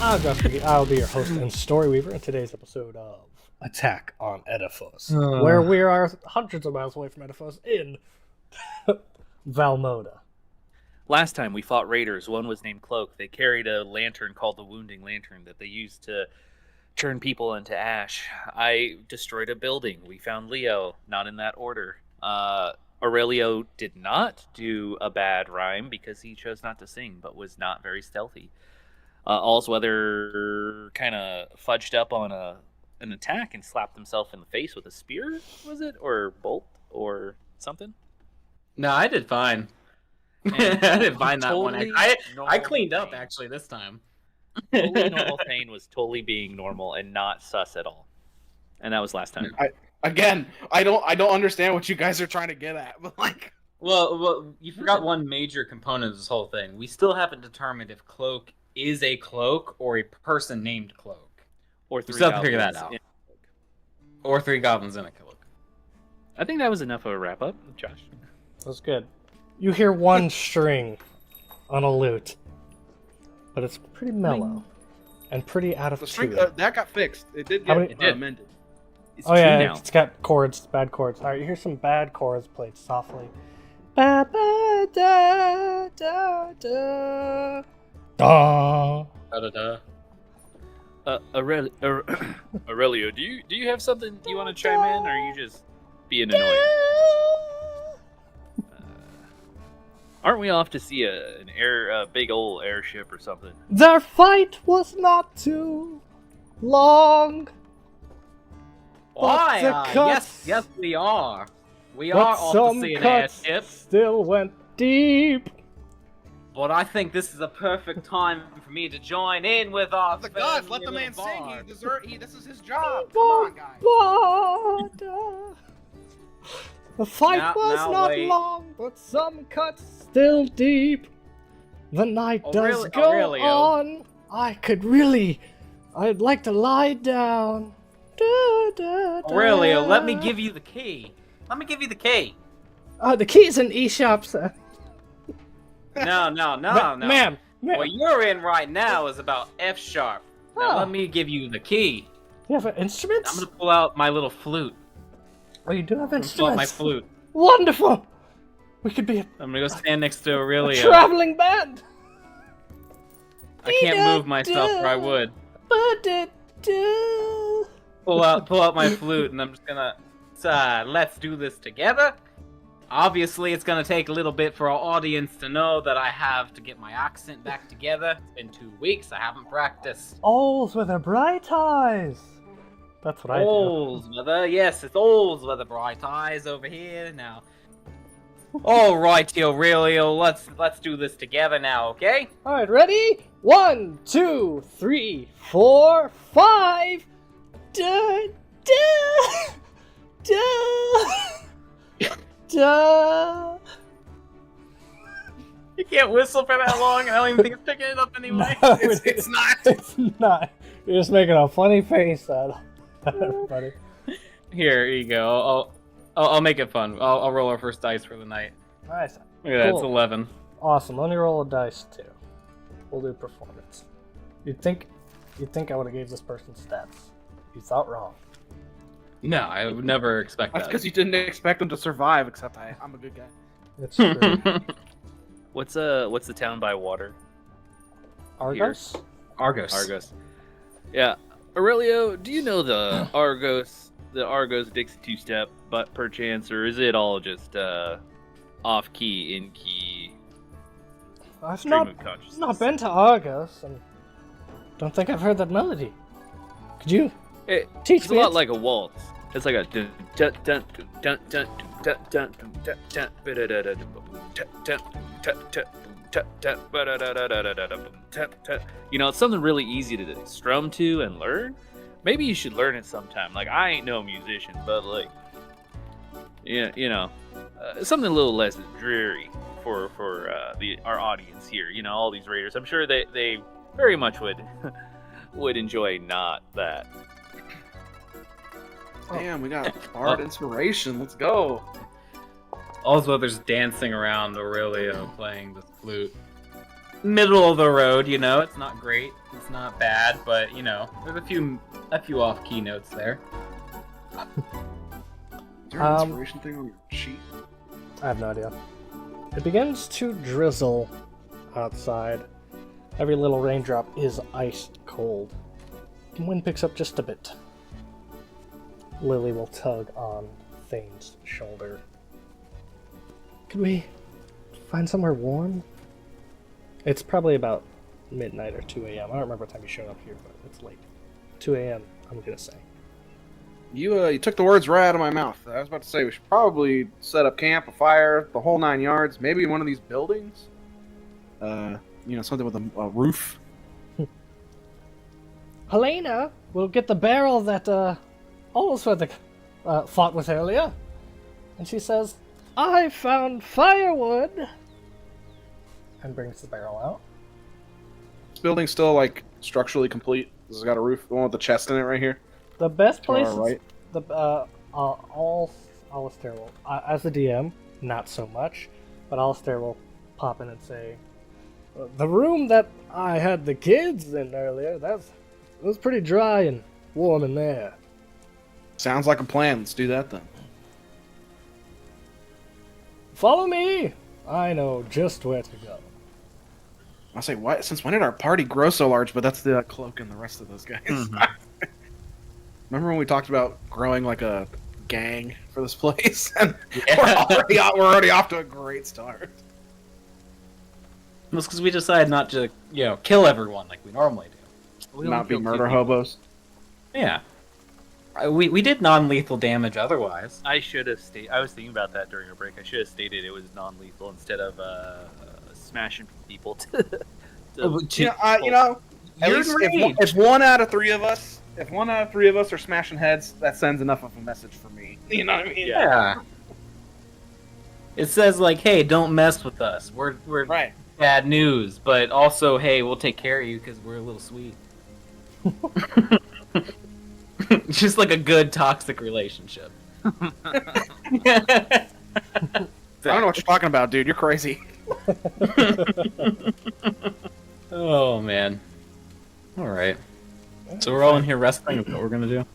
I'll be your host and story weaver in today's episode of Attack on Edafos, where we are hundreds of miles away from Edafos in Valmoda. Last time we fought raiders. One was named Cloak. They carried a lantern called the Wounding Lantern that they used to turn people into ash. I destroyed a building. We found Leo, not in that order. Aurelio did not do a bad rhyme because he chose not to sing, but was not very stealthy. Allsweather kind of fudged up on an attack and slapped himself in the face with a spear, was it? Or bolt? Or something? No, I did fine. I didn't find that Totally one. I cleaned up, Thane. actually, this time. Totally normal Thane was totally being normal and not sus at all. And that was last time. I don't understand what you guys are trying to get at, but like... Well, you forgot one major component of this whole thing. We still haven't determined if Cloak is a cloak or a person named Cloak. Or We three still have to figure that goblins out. Or 3 goblins in a cloak. I think that was enough of a wrap up, Josh. That's good. You hear one string on a lute, but it's pretty mellow and pretty out of The string, tune. that got fixed. It did How get many- amended. It's Oh true yeah, now. it's got chords, bad chords. All right, you hear some bad chords played softly. Ba ba da da da. Da. Da-da-da. Aurelio, do you have something you want to chime in, or are you just being annoying? Aren't we off to see a big old airship or something? Their fight was not too long. Why? the cuts- Yes, we are. We But are off to some see an cuts airship. still went deep. But I think this is a perfect time for me to join in with our The gods, let the friendly man little sing. bard. This is his job. Come on, guys. The fight Now- was now not wait. long, but some cuts still deep. The night does go Aurelio. on. I'd like to lie down. Aurelio, let me give you the key. The key's in eShop, sir. No. Ma'am. What you're in right now is about F sharp. Now Oh. let me give you the key. You have instruments? I'm gonna pull out my little flute. Oh, you do have I'm gonna pull out my instruments. flute. Wonderful. We could be a I'm gonna go stand next to Aurelio. traveling band. I can't move myself, or I would. Pull out my flute, and I'm just gonna let's do this together. Obviously, it's gonna take a little bit for our audience to know that I have to get my accent back together. It's been 2 weeks. I haven't practiced. Owls with their bright eyes. That's what I do. Owls with her, yes, it's owls with the bright eyes over here now. All right, Aurelio, let's do this together now, okay? All right, ready? 1, 2, 3, 4, 5. Da da da da. You can't whistle for that long. I don't even think it's picking it up anyway. No, It's not. It's not. You're just making a funny face at everybody. Here you go. I'll make it fun. I'll roll our first dice for the night. Nice. Look at that, it's Cool. 11. Awesome. Let me roll a dice too. We'll do performance. You'd think I would have gave this person stats. You thought wrong. No, I would never expect That's that. because you didn't expect him to survive, except I'm a good guy. It's true. What's the town by water? Argos? Argos. Yeah. Aurelio, do you know the Argos Dixie two-step, but perchance, or is it all just off key, in key? I've Stream not of consciousness. been to Argos, and don't think I've heard that melody. Could you teach It's a me? lot it? like a waltz. It's like a dun dun dun dun dun dun dun dun dun dun. You know, it's something really easy to strum to and learn. Maybe you should learn it sometime. Like, I ain't no musician, but like, yeah, you know, something a little less dreary for our audience here. You know, all these raiders. I'm sure they very much would enjoy not that. Damn, we got bard inspiration. Let's go. Also, there's dancing around Aurelio playing the flute. middle of the road, you know. It's not great. It's not bad, but you know, there's a few off keynotes there. Is there an inspiration thing on your sheet? I have no idea. It begins to drizzle outside. Every little raindrop is ice cold. The wind picks up just a bit. Lily will tug on Thane's shoulder. Could we find somewhere warm? It's probably about midnight or 2 a.m. I don't remember what time you showed up here, but it's late. 2 a.m., I'm gonna say. You took the words right out of my mouth. I was about to say we should probably set up camp, a fire, the whole 9 yards. Maybe in one of these buildings. Something with a roof. Helena will get the barrel that Alsworth fought with earlier. And she says, I found firewood. And brings the barrel out. This building's still like structurally complete. This has got a roof. The one with the chest in it right here. The best place, right. Alistair will, as the DM, not so much, but Alistair will pop in and say, the room that I had the kids in earlier, it was pretty dry and warm in there. Sounds like a plan. Let's do that then. Follow me! I know just where to go. I'll say, why? Since when did our party grow so large? But that's the cloak and the rest of those guys. Mm-hmm. Remember when we talked about growing like a gang for this place? And Yeah. we're already off to a great start. That's because we decided not to, kill everyone like we normally do. We Not only be killed murder 2 people. hobos. Yeah. We did non-lethal damage otherwise. I should have stated. I was thinking about that during a break. I should have stated it was non-lethal instead of smashing people. At You're least if one out of three of us, are smashing heads, that sends enough of a message for me. You know what I mean? Yeah. It says like, hey, don't mess with us. We're Right. bad news, but also, hey, we'll take care of you because we're a little sweet. Just like a good toxic relationship. I don't know what you're talking about, dude. You're crazy. Oh man. All right. So we're all in here wrestling. Is what we're gonna do?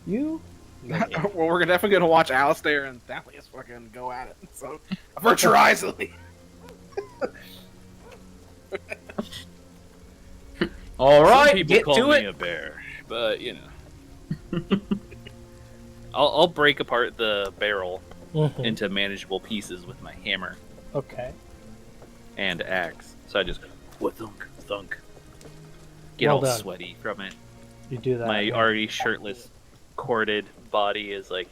You? Well, we're definitely gonna watch Alistair and Thalius fucking go at it. So avert your eyes, Lily. All Some right, people get call to me it. a bear, but I'll break apart the barrel into manageable pieces with my hammer Okay. and axe. So I just go thunk, thunk. Get Well all done. sweaty from it. You do that. My already shirtless, corded body is like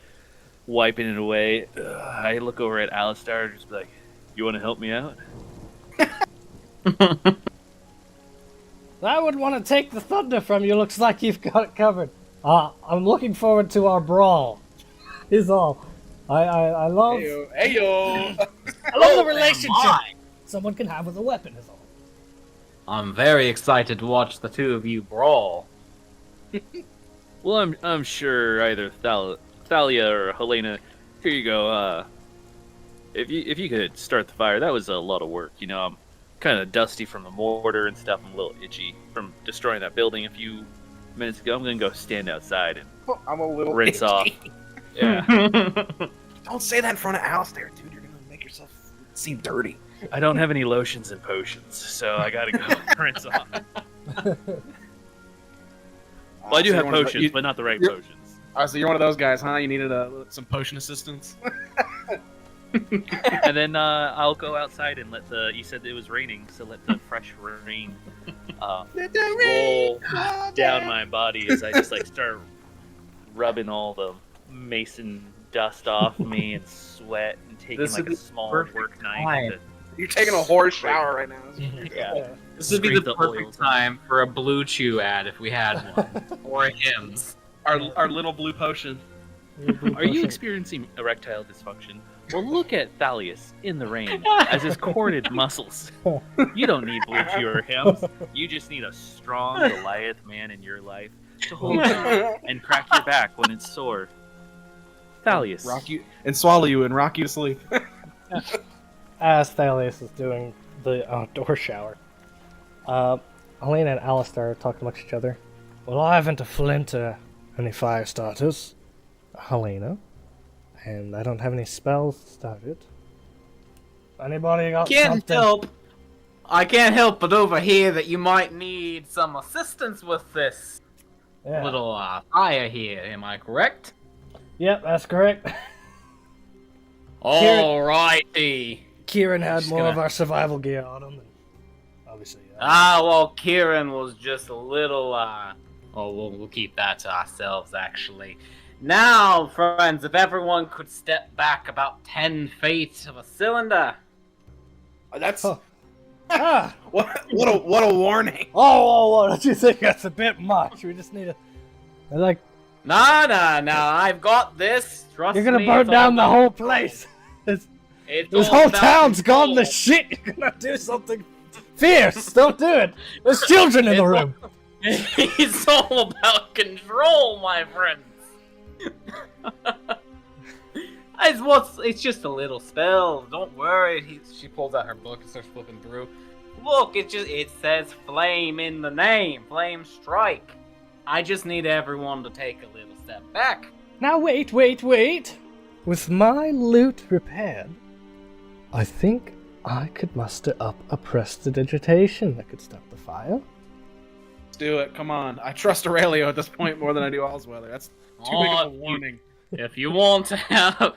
wiping it away. I look over at Alistair and just be like, "You want to help me out?" I would want to take the thunder from you. Looks like you've got it covered. I'm looking forward to our brawl. Is all. I love. Heyo. I love the relationship someone can have with a weapon. Is all. I'm very excited to watch the two of you brawl. Well, I'm sure either Thalia or Helena. Here you go. If you could start the fire, that was a lot of work. You know, I'm kind of dusty from the mortar and stuff. I'm a little itchy from destroying that building a few minutes ago. I'm gonna go stand outside and I'm a little rinse itchy. off. Yeah, Don't say that in front of Alistair, dude. You're gonna make yourself seem dirty. I don't have any lotions and potions, so I gotta go rinse off. Well, I do have potions, but not the right you're- potions. So you're one of those guys, huh? You needed some potion assistance. And then I'll go outside and let you said it was raining, so let the fresh rain roll down my body as I just like start rubbing all the mason dust off me and sweat and taking This like would a be small perfect work knife. time. To, You're taking a horse shower right now. yeah. This would be Scrape the the perfect oils. time for a Blue Chew ad if we had one, or a Hims. Our little blue potion. Are you experiencing erectile dysfunction? Well, look at Thalius in the rain as his corded muscles. You don't need Blue Chew or Hims. You just need a strong Goliath man in your life to hold you and crack your back when it's sore. Thalius. Rock you and swallow you and rock you to sleep. As Thalius is doing the outdoor shower, Helena and Alistair talk amongst each other. Well, I haven't a flint or any fire starters, Helena, and I don't have any spells started. Anybody got something? I can't help but overhear that you might need some assistance with this little fire here. Am I correct? Yep, that's correct. Alrighty. Kieran had more of our survival gear on him, and obviously. Well, Kieran was just a little. We'll keep that to ourselves, actually. Now, friends, if everyone could step back about 10 feet of a cylinder. That's Huh. what a warning. Oh, don't you think that's a bit much? We just need to. Like, No, I've got this. Trust me. you're gonna burn down the whole place. This whole town's gone to shit. You're gonna do something fierce. Don't do it. There's children in the room. It's all about control, my friends. It's just a little spell. Don't worry. She pulls out her book and starts flipping through. Look, it says flame in the name. Flame strike. I just need everyone to take a little step back. Now wait. With my loot repaired, I think I could muster up a prestidigitation that could start the fire. Let's do it. Come on. I trust Aurelio at this point more than I do Allsweather. That's too big of a warning. If you want to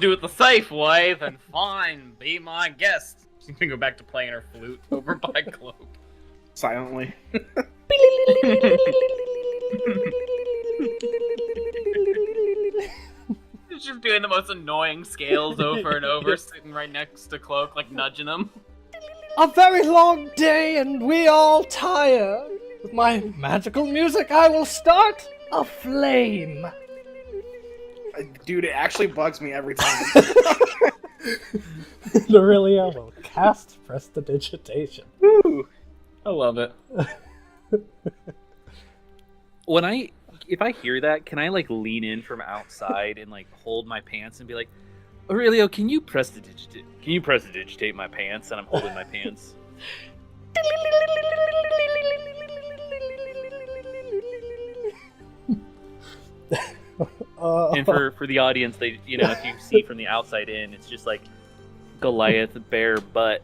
do it the safe way, then fine, be my guest. She's gonna go back to playing her flute over by Cloak. Silently. She's just doing the most annoying scales over and over, sitting right next to Cloak, like nudging him. A very long day and we all tired. With my magical music, I will start a flame. Dude, it actually bugs me every time. Aurelio will cast prestidigitation. Woo! I love it. If I hear that, can I like lean in from outside and like hold my pants and be like, Aurelio, can you prestidigitate my pants? And I'm holding my pants. And for the audience, if you see from the outside in, it's just like Goliath, bare butt,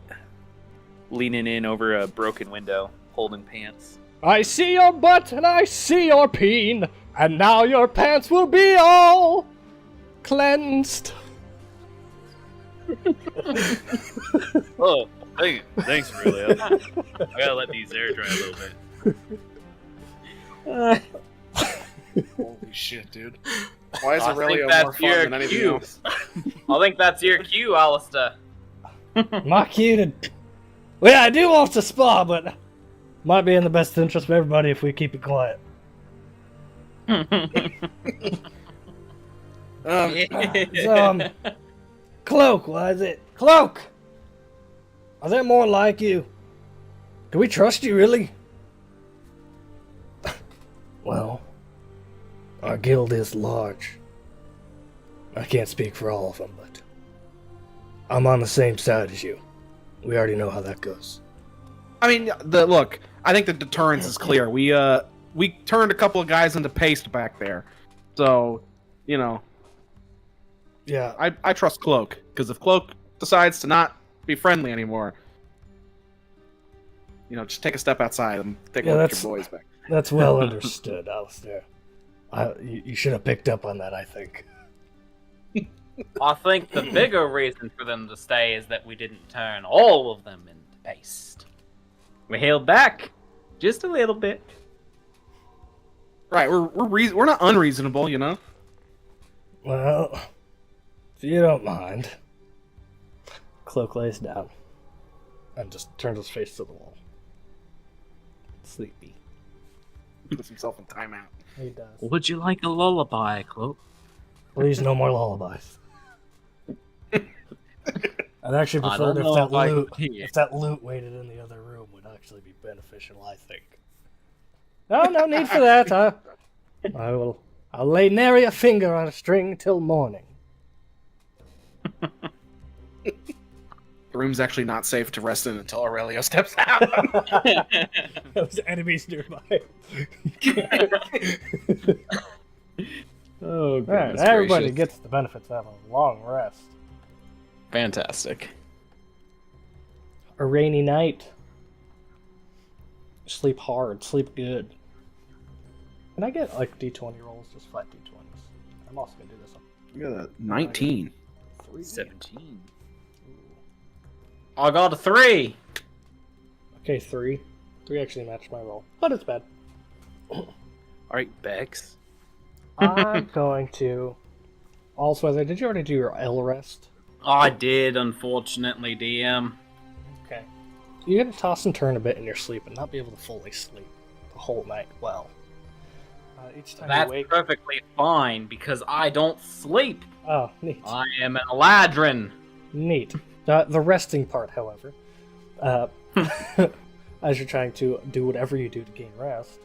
leaning in over a broken window, holding pants. I see your butt and I see your peen, and now your pants will be all cleansed. Oh, thanks, Aurelio. I gotta let these air dry a little bit. Holy shit, dude. Why is I Aurelio think more that's fun your than anything cue. else? I think that's your cue, Alistair. My cue to... Well, yeah, I do want to spa, but might be in the best interest of everybody if we keep it quiet. Cloak, why is it? Cloak! Are there more like you? Do we trust you, really? Well, our guild is large. I can't speak for all of them, but I'm on the same side as you. We already know how that goes. I mean, look, I think the deterrence is clear. We turned a couple of guys into paste back there. So, Yeah. I trust Cloak, because if Cloak decides to not be friendly anymore, just take a step outside and take a look at your boys back. That's well understood, Alistair. You should have picked up on that, I think. I think the bigger reason for them to stay is that we didn't turn all of them into paste. We held back just a little bit. Right, we're not unreasonable, you know? Well, if you don't mind. Cloak lays down and just turns his face to the wall. Sleepy. Puts himself in timeout. He does. Would you like a lullaby, Cloak? Please, no more lullabies. I'd actually I prefer don't if know that if I loot, could hear. if that loot waited in the other room would actually be beneficial, I think. No need for that. I'll lay nary a finger on a string till morning. The room's actually not safe to rest in until Aurelio steps out. Those enemies nearby. Oh, All right, goodness everybody gracious. gets the benefits of a long rest. Fantastic. A rainy night. Sleep hard, sleep good. Can I get like D20 rolls, just flat D20s? I'm also gonna do this one. You got a 19. 17. I got a 3. Okay, 3. 3 actually matched my roll, but it's bad. All right, Bex. I'm going to. Also, did you already do your L rest? I did, unfortunately, DM. Okay. You're gonna toss and turn a bit in your sleep and not be able to fully sleep the whole night well. Each time That's you wake. perfectly fine because I don't sleep. Oh, neat. I am an Eladrin. Neat. The resting part, however, as you're trying to do whatever you do to gain rest,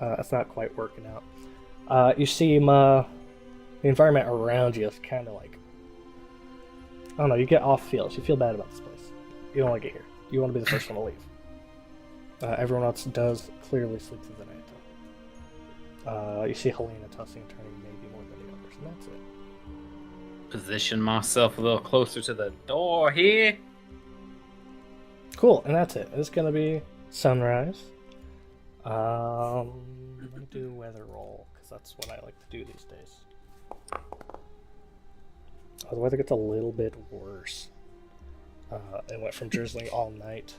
it's not quite working out. You seem, the environment around you is kind of like, I don't know, you get off feels. You feel bad about this place. You don't like it here. You want to be the first one to leave. Everyone else does clearly sleep through the night, though. You see Helena tossing and turning maybe more than the others, and that's it. Position myself a little closer to the door here. Cool, and that's it. It's gonna be sunrise. Let me do weather roll, because that's what I like to do these days. The weather gets a little bit worse. It went from drizzling all night.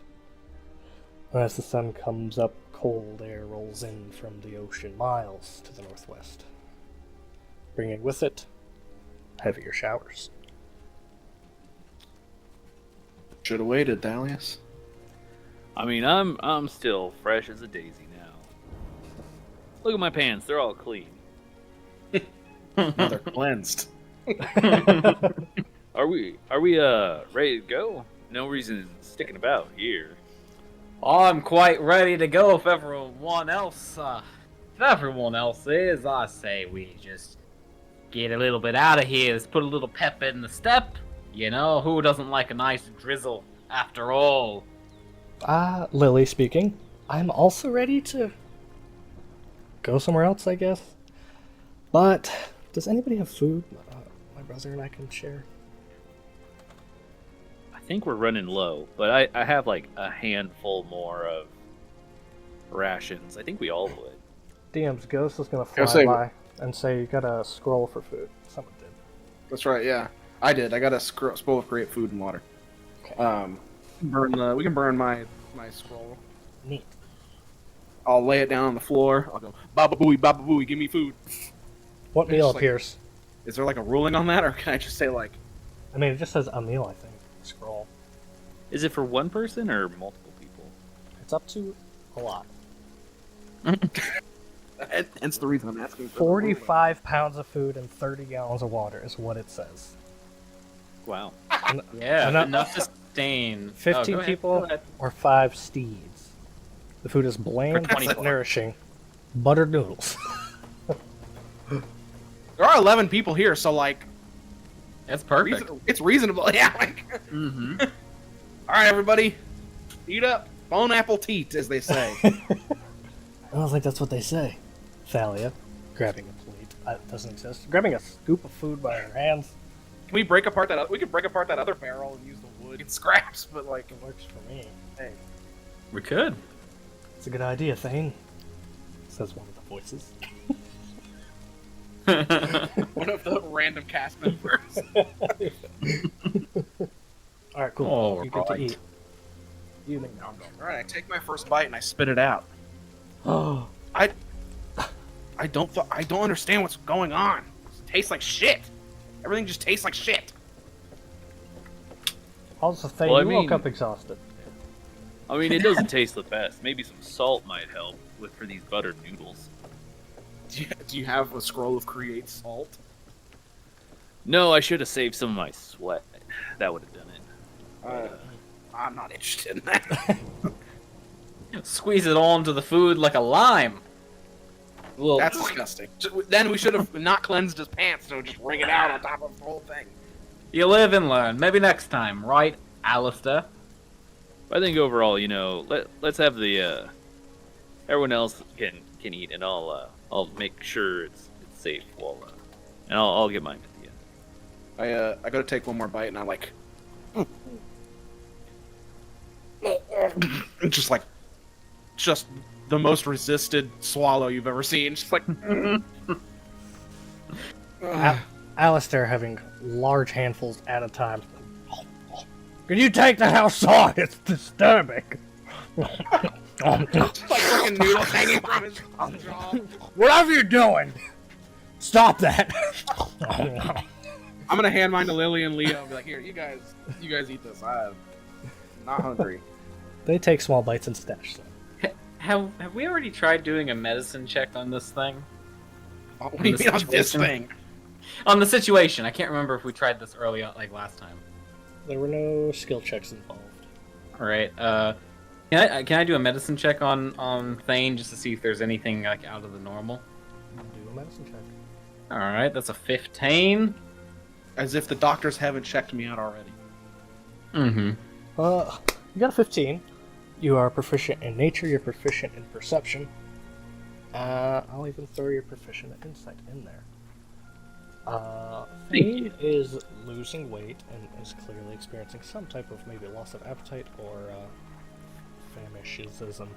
As the sun comes up, cold air rolls in from the ocean miles to the northwest, bringing with it heavier showers. Should have waited, Dalius. I mean, I'm still fresh as a daisy now. Look at my pants; they're all clean. Now they're cleansed. Are we ready to go? No reason sticking about here. I'm quite ready to go if everyone else is. I say we just get a little bit out of here. Let's put a little pep in the step. You know, who doesn't like a nice drizzle after all? Lily speaking. I'm also ready to go somewhere else, I guess. But does anybody have food? My brother and I can share. I think we're running low, but I have like a handful more of rations. I think we all would. DM's ghost is gonna Go fly say- by and say you got a scroll for food. Someone did. That's right, yeah. I did. I got a scroll of create food and water. Okay. We can burn my scroll. Neat. I'll lay it down on the floor. I'll go, Baba Booey, give me food. What It's meal just like- appears? Is there like a ruling on that, or can I just say like, I mean, it just says a meal, I think. Scroll. Is it for one person or multiple people? It's up to a lot. hence the reason I'm asking. For 45 pounds of food and 30 gallons of water is what it says. Wow. Yeah, Enough- enough to sustain 15 go ahead, people go ahead. or 5 steeds. The food is bland For 20 but nourishing. Buttered noodles. There are 11 people here, so like, That's perfect. it's reasonable. Yeah. Like, Mm-hmm. all right, everybody, eat up, bone apple teat, as they say. I don't think that's what they say. Thalia, grabbing a plate. That doesn't exist. Grabbing a scoop of food by her hands. Can we break apart that? We could break apart that other barrel and use the wood and scraps, but like, It works for me. hey, We could. It's a good idea, Thane. Says one of the voices. one of the random cast members. Alright, cool. All You get to right. eat. You make now. All right, I take my first bite and I spit it out. Oh, I don't understand what's going on. It tastes like shit. Everything just tastes like shit. also, Thane, Well, I you woke mean- up exhausted. I mean, it doesn't taste the best. Maybe some salt might help for these buttered noodles. Do you have a scroll of create salt? No, I should have saved some of my sweat. That would have done it. I'm not interested in that. Squeeze it onto the food like a lime. Well, That's disgusting. Then we should have not cleansed his pants, so just wring it out on top of the whole thing. You live and learn. Maybe next time, right? Alistair. I think overall, let's have the everyone else can eat, and I'll make sure it's safe and I'll get mine at the end. I go to take one more bite, and I'm like, just the most resisted swallow you've ever seen. Just like, Alistair having large handfuls at a time. Can you take that outside? It's disturbing. like fucking noodles hanging from his jaw. Whatever you're doing, stop that. I'm gonna hand mine to Lily and Leo and be like, here, you guys eat this. I'm not hungry. They take small bites and stash them. Have we already tried doing a medicine check on this thing? What do you mean on this thing? On the situation. I can't remember if we tried this early on, like last time. There were no skill checks involved. All right. Can I do a medicine check on Thane just to see if there's anything like out of the normal? Do a medicine check. All right, that's a 15. As if the doctors haven't checked me out already. Mm-hmm. You got a 15. You are proficient in nature. You're proficient in perception. I'll even throw your proficient in insight in there. Thane is losing weight and is clearly experiencing some type of maybe loss of appetite or famishism.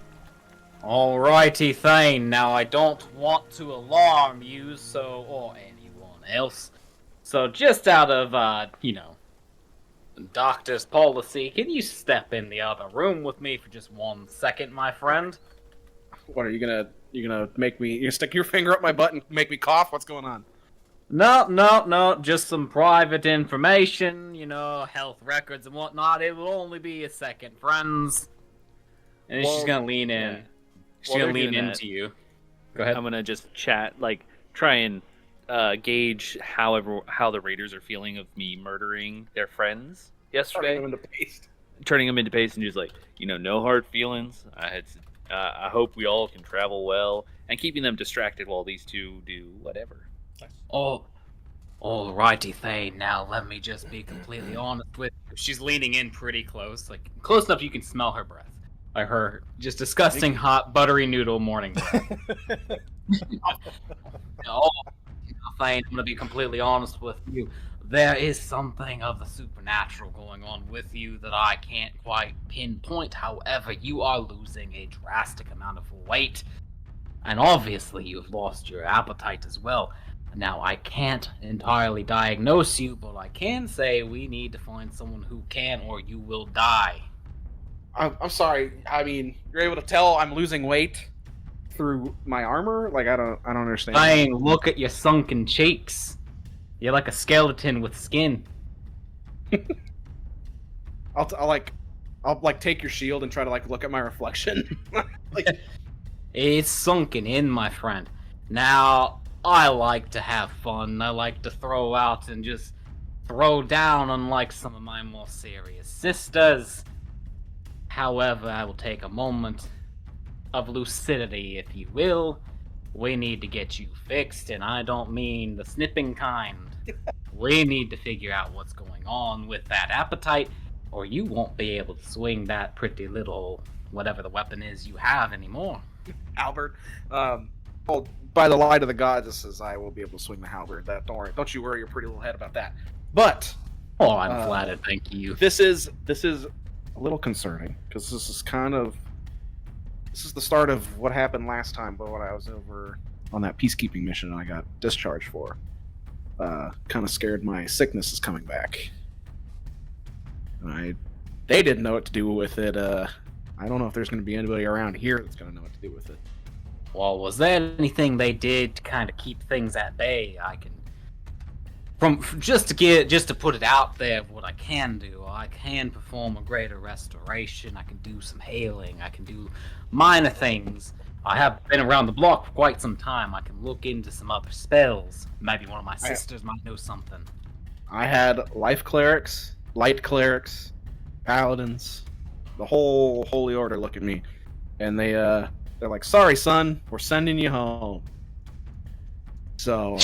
Alrighty, Thane. Now, I don't want to alarm you, or anyone else. So, just out of, doctor's policy, can you step in the other room with me for just 1 second, my friend? What are you gonna make me? You stick your finger up my butt and make me cough? What's going on? No, just some private information, health records and whatnot. It will only be a second, friends. And she's gonna lean in. Yeah. She's gonna lean into you. Go ahead. I'm gonna just chat, try and gauge how the raiders are feeling of me murdering their friends yesterday. Turning them into paste and just no hard feelings. I hope we all can travel well, and keeping them distracted while these two do whatever. Oh, alrighty, Thane. Now let me just be completely honest with you. She's leaning in pretty close, close enough you can smell her breath. Like her just disgusting hot buttery noodle morning breath. Thane, I'm gonna be completely honest with you. There is something of the supernatural going on with you that I can't quite pinpoint. However, you are losing a drastic amount of weight, and obviously you've lost your appetite as well. Now, I can't entirely diagnose you, but I can say we need to find someone who can, or you will die. I'm sorry. I mean, you're able to tell I'm losing weight through my armor? I don't understand. Thane, look at your sunken cheeks. You're like a skeleton with skin. I'll take your shield and try to look at my reflection. It's sunken in, my friend. Now, I like to have fun. I like to throw out and just throw down, unlike some of my more serious sisters. However, I will take a moment of lucidity, if you will. We need to get you fixed, and I don't mean the snipping kind. We need to figure out what's going on with that appetite, or you won't be able to swing that pretty little whatever the weapon is you have anymore. Albert, by the light of the goddesses, I will be able to swing the halberd. Don't worry. Don't you worry your pretty little head about that. But oh, I'm flattered. Thank you. This is a little concerning because this is the start of what happened last time, but when I was over on that peacekeeping mission I got discharged for. Kind of scared my sickness is coming back. They didn't know what to do with it. I don't know if there's going to be anybody around here that's going to know what to do with it. Well, was there anything they did to kind of keep things at bay? I can, just to put it out there, what I can do. I can perform a greater restoration. I can do some healing. I can do minor things. I have been around the block for quite some time. I can look into some other spells. Maybe one of my sisters might know something. I had life clerics, light clerics, paladins, the whole holy order look at me, and they're like, "Sorry, son, we're sending you home." So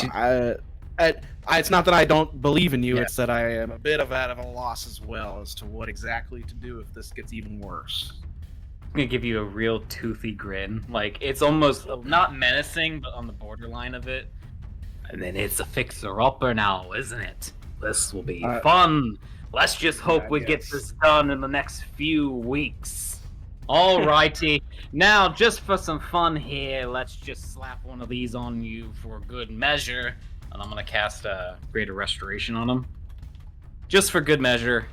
It's not that I don't believe in you. Yeah. It's that I am a bit of out of a loss as well as to what exactly to do if this gets even worse. I'm gonna give you a real toothy grin. Like, it's almost not menacing, but on the borderline of it. And then it's a fixer-upper now, isn't it? This will be fun. Let's just hope we get this done in the next few weeks. Alrighty. Now, just for some fun here, let's just slap one of these on you for good measure. And I'm gonna cast a Greater Restoration on him. Just for good measure.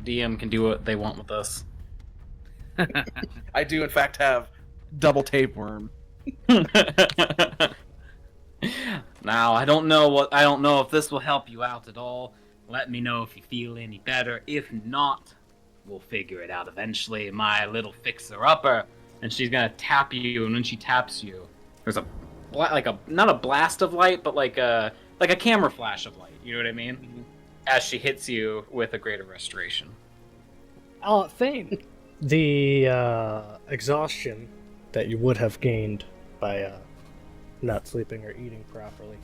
DM can do what they want with us. I do, in fact, have double tapeworm. Now, I don't know if this will help you out at all. Let me know if you feel any better. If not, we'll figure it out eventually. My little fixer-upper, and she's gonna tap you. And when she taps you, there's not a blast of light, but like a camera flash of light. You know what I mean? Mm-hmm. As she hits you with a Greater Restoration. Oh, Thane. The exhaustion that you would have gained by not sleeping or eating properly,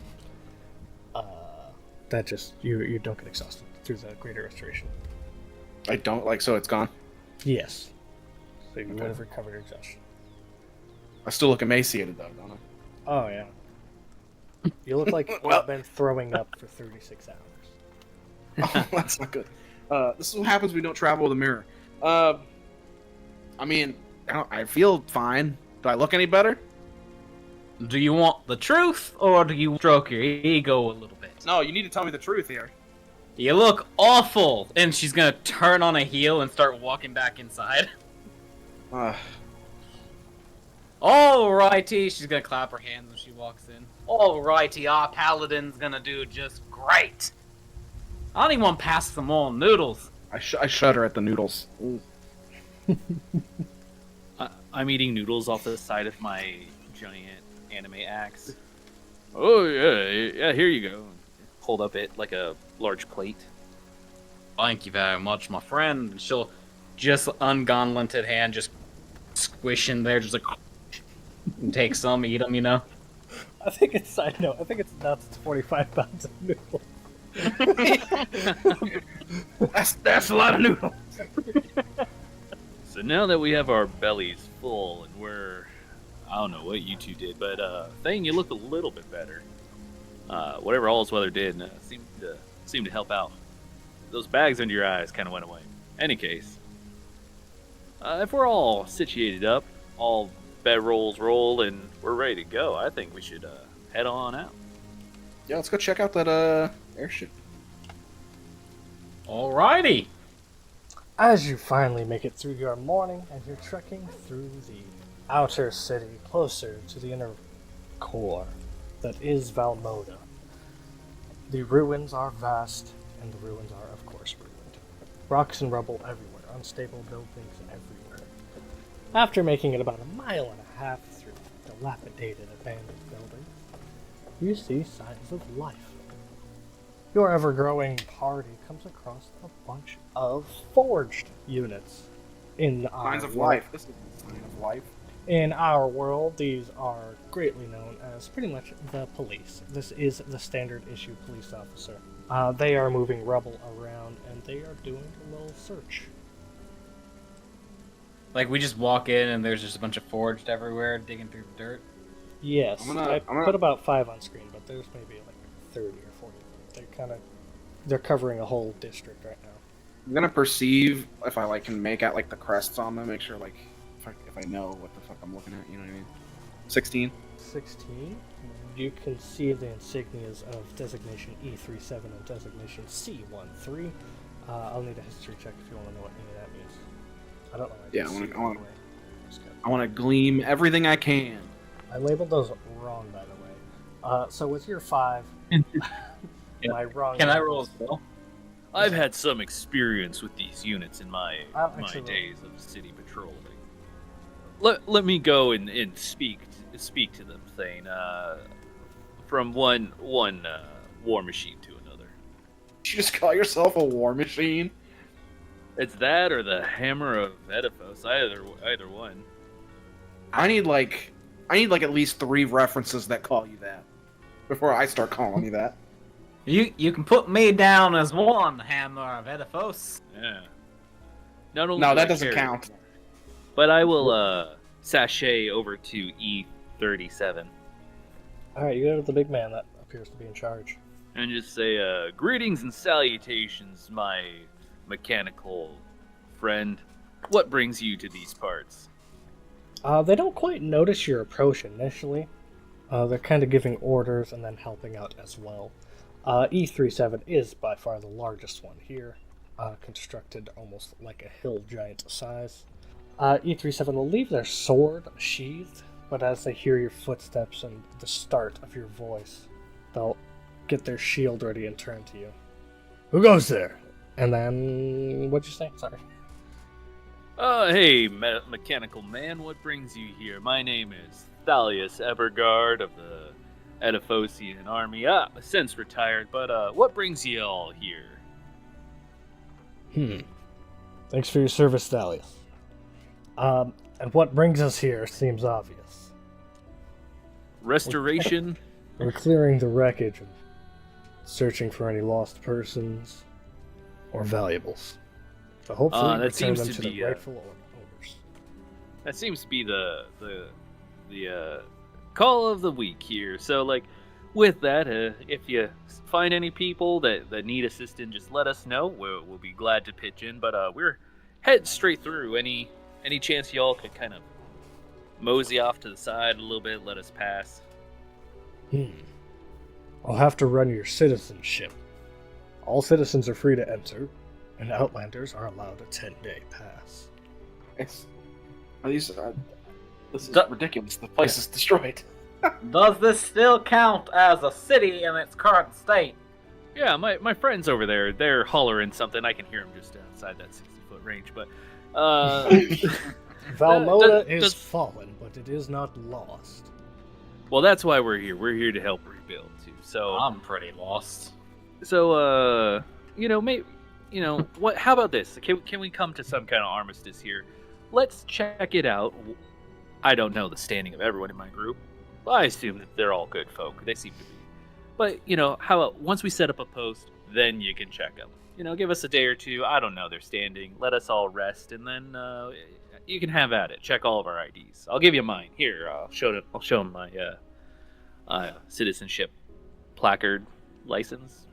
that just you don't get exhausted through the Greater Restoration. I don't so it's gone. Yes. So you would have recovered your exhaustion. I still look emaciated though, don't I? Oh yeah. You look like you've been throwing up for 36 hours. Oh, that's not good. This is what happens when we don't travel with a mirror. I mean, I feel fine. Do I look any better? Do you want the truth, or do you stroke your ego a little bit? No, you need to tell me the truth here. You look awful! And she's gonna turn on a heel and start walking back inside. Alrighty, she's gonna clap her hands when she walks in. Alrighty, our paladin's gonna do just great. Anyone pass some more noodles? I shudder at the noodles. I'm eating noodles off the side of my giant anime axe. Oh yeah, here you go. Hold up it like a large plate. Thank you very much, my friend. And she'll just ungauntleted hand, just squish in there, just like and take some, eat them, you know. I think it's side note. I think it's nuts. It's 45 pounds of noodles. That's a lot of noodles. So now that we have our bellies full and I don't know what you two did, but Thane, you look a little bit better. Whatever All's Weather did seemed to help out. Those bags under your eyes kind of went away. Any case, if we're all situated up, all bedrolls roll, and we're ready to go, I think we should head on out. Yeah, let's go check out that airship. Alrighty. As you finally make it through your morning and you're trekking through the outer city, closer to the inner core that is Valmoda. The ruins are vast, and the ruins are, of course, ruined. Rocks and rubble everywhere, unstable buildings everywhere. After making it about 1.5 miles through dilapidated, abandoned buildings, you see signs of life. Your ever-growing party comes across a bunch of forged units. Signs of life. This is a sign of life. In our world, these are greatly known as pretty much the police. This is the standard issue police officer. They are moving rubble around, and they are doing a little search. Like, we just walk in and there's just a bunch of forged everywhere digging through the dirt? Yes, I put about 5 on screen, but there's maybe like 30 or 40. They're covering a whole district right now. I'm gonna perceive if I can make out the crests on them, make sure if I know what the fuck I'm looking at, you know what I mean? 16. 16. You can see the insignias of designation E37 and designation C13. I'll need a history check if you want to know what any of that means. I don't know. I want to gleam everything I can. I labeled those wrong, by the way. So with your 5, my wrong. Can I roll as well? I've had some experience with these units in my days of city patrolling. Let me go and speak to them, Thane. From one war machine to another. You just call yourself a war machine? It's that or the hammer of Edafos. Either one. I need at least 3 references that call you that before I start calling you that. You can put me down as one, Hammer of Edafos. Yeah. Not only No, do that I doesn't carry, count. But I will sashay over to E37 Alright, you go to the big man that appears to be in charge. and just say, greetings and salutations, my mechanical friend. What brings you to these parts? They don't quite notice your approach initially. They're kind of giving orders and then helping out as well. E37 is by far the largest one here, constructed almost like a hill giant size. E37 will leave their sword sheathed, but as they hear your footsteps and the start of your voice, they'll get their shield ready and turn to you. Who goes there? And then, what'd you say? Sorry. Hey, mechanical man, what brings you here? My name is Thalius Evergard of the Edafosian army. Since retired, but what brings you all here? Thanks for your service, Thalius. And what brings us here seems obvious. Restoration? We're clearing the wreckage and searching for any lost persons or valuables. So hopefully that return seems them to to be, the rightful owners. That seems to be the call of the week here. So, like, with that, if you find any people that need assistance, just let us know. We'll be glad to pitch in. But we're heading straight through. Any chance y'all could kind of mosey off to the side a little bit, let us pass? I'll have to run your citizenship. All citizens are free to enter, and Outlanders are allowed a 10-day pass. This is ridiculous. The place is destroyed. Does this still count as a city in its current state? Yeah, my friends over there, they're hollering something. I can hear them just outside that 60-foot range. But Valmoda is does- fallen, but it is not lost. well, that's why we're here. We're here to help rebuild too. So I'm pretty lost. what? How about this? Can we come to some kind of armistice here? Let's check it out. I don't know the standing of everyone in my group, but I assume that they're all good folk. They seem to be. But how about once we set up a post, then you can check them. Give us a day or two. I don't know their standing. Let us all rest, and then you can have at it. Check all of our IDs. I'll give you mine. Here, I'll show them my citizenship placard license.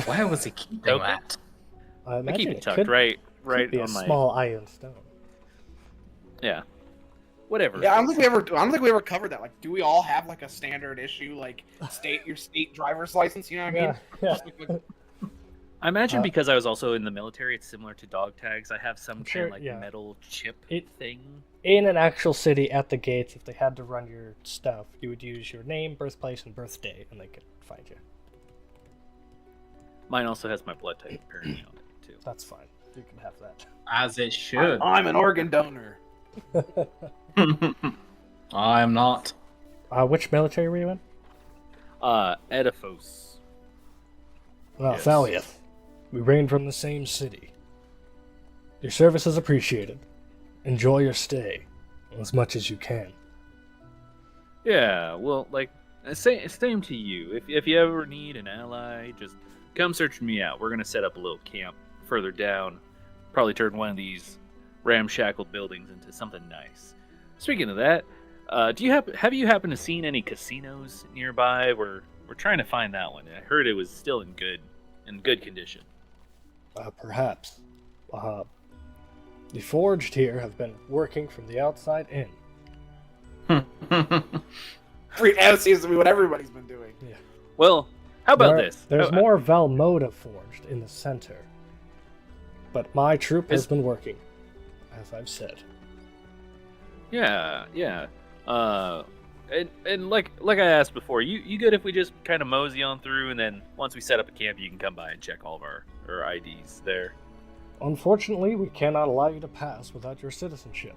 Where was he keeping Token? that? I I keep imagine it tucked could right be a on my small iron stone. yeah. Whatever. Yeah, I don't think we ever covered that. Like, do we all have like a standard issue, like your state driver's license? You know what I mean? Yeah. I imagine because I was also in the military, it's similar to dog tags. I have some Sure, kind of like yeah. metal chip thing. In an actual city at the gates, if they had to run your stuff, you would use your name, birthplace, and birthday, and they could find you. Mine also has my blood type apparently on it too. That's fine. You can have that. As it should. I'm an organ donor. I'm not. Which military were you in? Edafos. Well, Yes. Thalius. We reign from the same city. Your service is appreciated. Enjoy your stay, as much as you can. Yeah, well, like, same to you. If you ever need an ally, just come search me out. We're gonna set up a little camp further down. Probably turn one of these ramshackle buildings into something nice. Speaking of that, have you happened to seen any casinos nearby? We're trying to find that one. I heard it was still in good condition. Perhaps. The Forged here have been working from the outside in. That seems to be what everybody's been doing. Well, how about this? There's more Valmoda Forged in the center. But my troop has Is- been working, as I've said. Yeah. And like I asked before, you good if we just kind of mosey on through, and then once we set up a camp, you can come by and check all of our IDs there. Unfortunately, we cannot allow you to pass without your citizenship.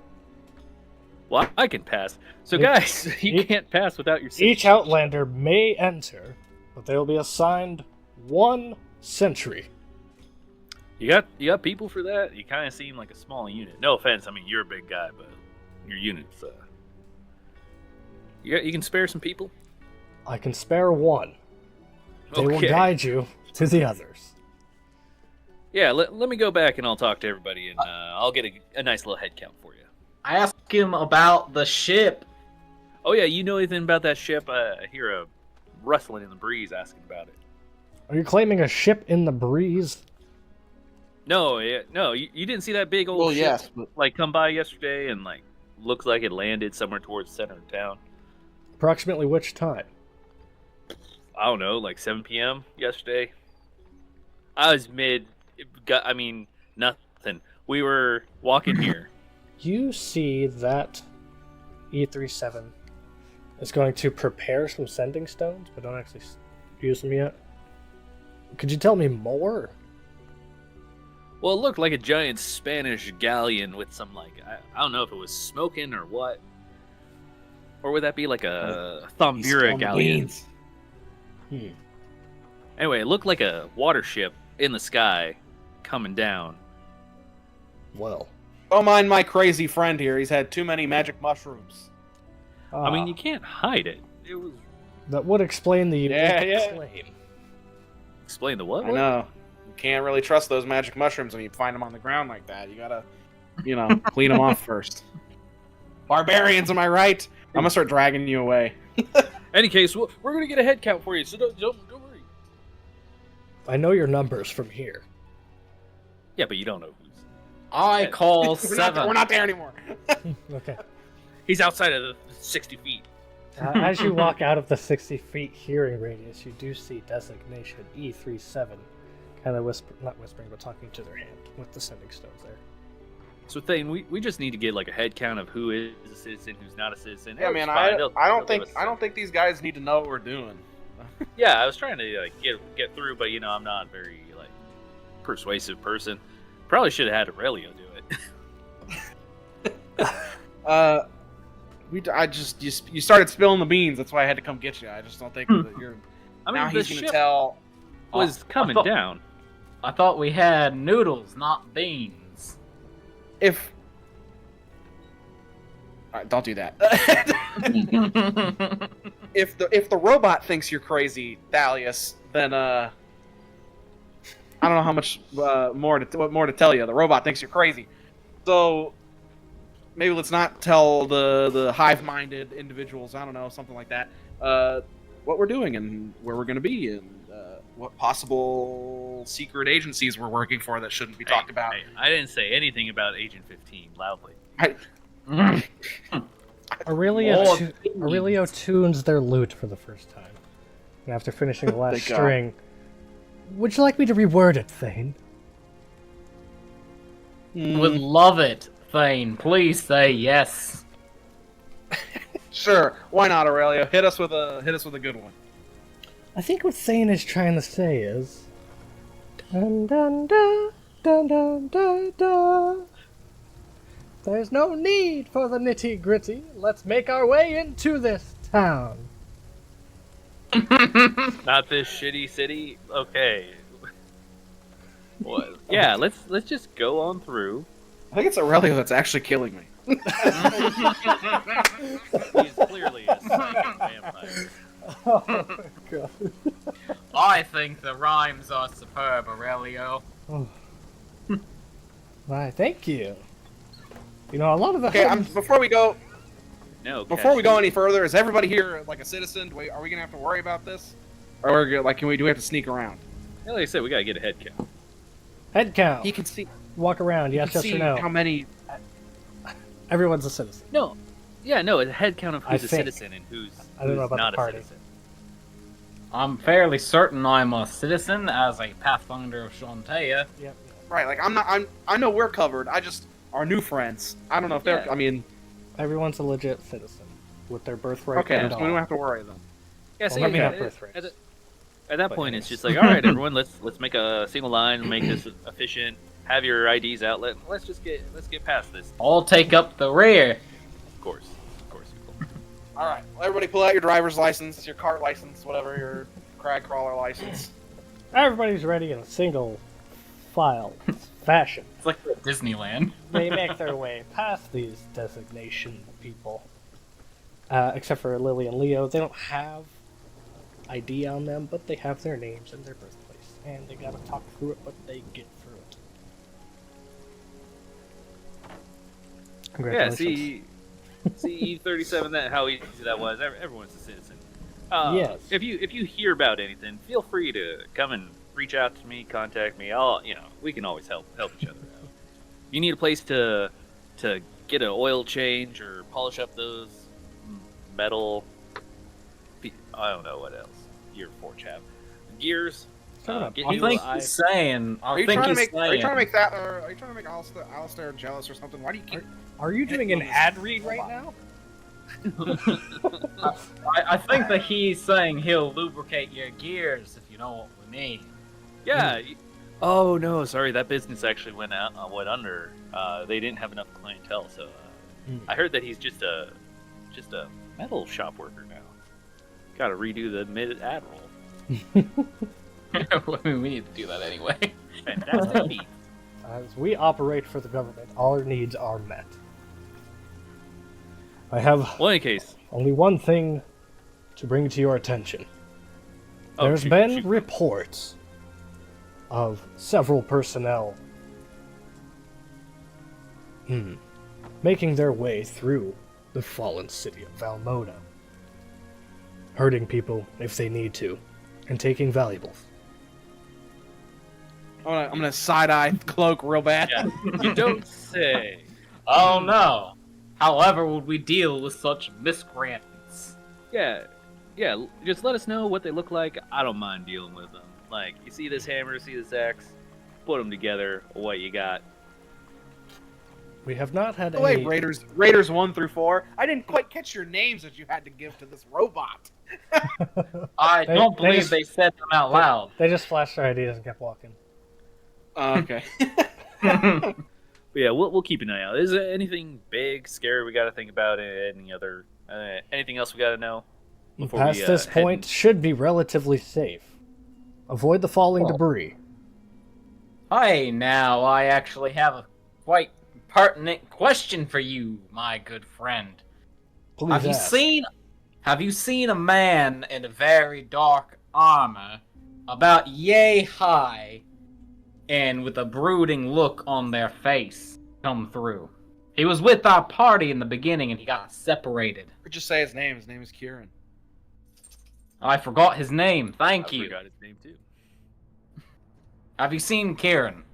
Well, I can pass. So Each- guys, you each- can't pass without your. Each citizenship. Outlander may enter, but they will be assigned 1 sentry. You got people for that? You kind of seem like a small unit. No offense, I mean you're a big guy, but your unit's you can spare some people. I can spare 1. They will guide you to the others. Yeah, let me go back and I'll talk to everybody, and I'll get a nice little head count for you. I asked him about the ship. Oh yeah, you know anything about that ship? I hear a rustling in the breeze asking about it. Are you claiming a ship in the breeze? No, you didn't see that big old ship yes, but like come by yesterday and like looks like it landed somewhere towards the center of town. Approximately which time? I don't know, like 7 p.m. yesterday. I was nothing. We were walking here. You see that E37 is going to prepare some sending stones, but don't actually use them yet. Could you tell me more? Well, it looked like a giant Spanish galleon with some, like, I don't know if it was smoking or what. Or would that be like a Thambira galleon? Anyway, it looked like a water ship in the sky coming down. Well, don't mind my crazy friend here. He's had too many magic mushrooms. I mean, you can't hide it. It was... That would explain the unique claim. Explain the what? I know. You can't really trust those magic mushrooms when you find them on the ground like that. You gotta, clean them off first. Barbarians, am I right? I'm gonna start dragging you away. Any case, we're gonna get a head count for you, so don't worry. I know your numbers from here. Yeah, but you don't know who's. I call 7. We're not there anymore. Okay. He's outside of the 60 feet. As you walk out of the 60 feet hearing radius, you do see designation E37, kind of not whispering, but talking to their hand with the sending stones there. So Thane, we just need to get like a head count of who is a citizen, who's not a citizen. Yeah, man. I don't think these guys need to know what we're doing. Yeah, I was trying to like get through, but I'm not a very like persuasive person. Probably should have had Aurelio do it. You started spilling the beans. That's why I had to come get you. I just don't think that you're. I mean, now the he's gonna ship tell. was coming down. I thought we had noodles, not beans. If. All right, don't do that. If the robot thinks you're crazy, Thalius, then I don't know how much more to tell you. The robot thinks you're crazy, so maybe let's not tell the hive-minded individuals. I don't know, something like that. What we're doing and where we're going to be and what possible secret agencies we're working for that shouldn't be talked about. Hey, I didn't say anything about Agent 15 loudly. Aurelio tunes their lute for the first time. And after finishing the last string, would you like me to reword it, Thane? Would love it, Thane. Please say yes. Sure, why not, Aurelio? Hit us with a good one. I think what Thane is trying to say is, dun dun dun dun dun dun dun. There's no need for the nitty gritty. Let's make our way into this town. Not this shitty city. Okay. What? Yeah, let's just go on through. I think it's Aurelio that's actually killing me. He's clearly a psychic vampire. Oh my god. I think the rhymes are superb, Aurelio. Oh. Why, thank you. A lot of the before we go No. any further, is everybody here like a citizen? Are we gonna have to worry about this, or do we have to sneak around? Yeah, like I said, we gotta get a head count. head count. He can see. Walk around. Yes, yes see or no. how many? Everyone's a citizen. No. Yeah, no, a head count of who's a think. citizen and who's I don't know about not the party. a citizen. I'm fairly certain I'm a citizen as a Pathfinder of Shantaea. Yep. Right, like I know we're covered. Our new friends. I don't know if they're. Yeah. I mean, Everyone's a legit citizen with their birthright. okay, and so all. we don't have to worry then. Yeah, Well, see, maybe yeah, not birthrights. at that point, it's just like, all right, everyone, let's make a single line, make this efficient. Have your IDs out. Let's get past this. I'll take up the rear. Of course. All right, well, everybody, pull out your driver's license, your cart license, whatever, your crag crawler license. Everybody's ready in a single file fashion. It's like Disneyland. They make their way past these designation people. Except for Lily and Leo, they don't have ID on them, but they have their names and their birthplace, and they gotta talk through it, but they get through it. Yeah, Congratulations. see E37. That how easy that was. Everyone's a citizen. Yes. If you hear about anything, feel free to come and reach out to me, contact me. We can always help each other out. You need a place to get an oil change or polish up those metal. I don't know what else. Gear Forge have gears. Get I you think a- he's saying. Are you trying to make Alistair jealous or something? Why do you keep? Are you doing an ad read right now? I think that he's saying he'll lubricate your gears, if you know what we mean. Yeah. Oh no, sorry. That business actually went under. They didn't have enough clientele, so I heard that he's just a metal shop worker now. Got to redo the mid-admiral. I mean, we need to do that anyway. Fantastic feat. As we operate for the government, all our needs are met. I have Well, in any case, only one thing to bring to your attention. Oh, There's shoot, been shoot. reports of several personnel making their way through the fallen city of Valmoda, hurting people if they need to, and taking valuables. I'm gonna side-eye Cloak real bad. yeah, you don't say. Oh no! However, would we deal with such miscreants? Yeah, just let us know what they look like. I don't mind dealing with them. Like, you see this hammer, see this axe, put them together, what you got. We have not had By the way, any... Raiders 1 through 4. I didn't quite catch your names that you had to give to this robot. I They- don't they believe just- they said them out loud. They just flashed their ideas and kept walking. Okay. But yeah, we'll keep an eye out. Is there anything big, scary we got to think about? Any other, anything else we got to know? before Past we, this head point should be relatively safe. Avoid the falling Well. debris. Hi, now I actually have a quite pertinent question for you, my good friend. Please ask. Have you seen a man in a very dark armor, about yay high, and with a brooding look on their face come through? He was with our party in the beginning and he got separated. Or just say his name. His name is Kieran. I forgot his name. Thank I you. forgot his name too. Have you seen Kieran?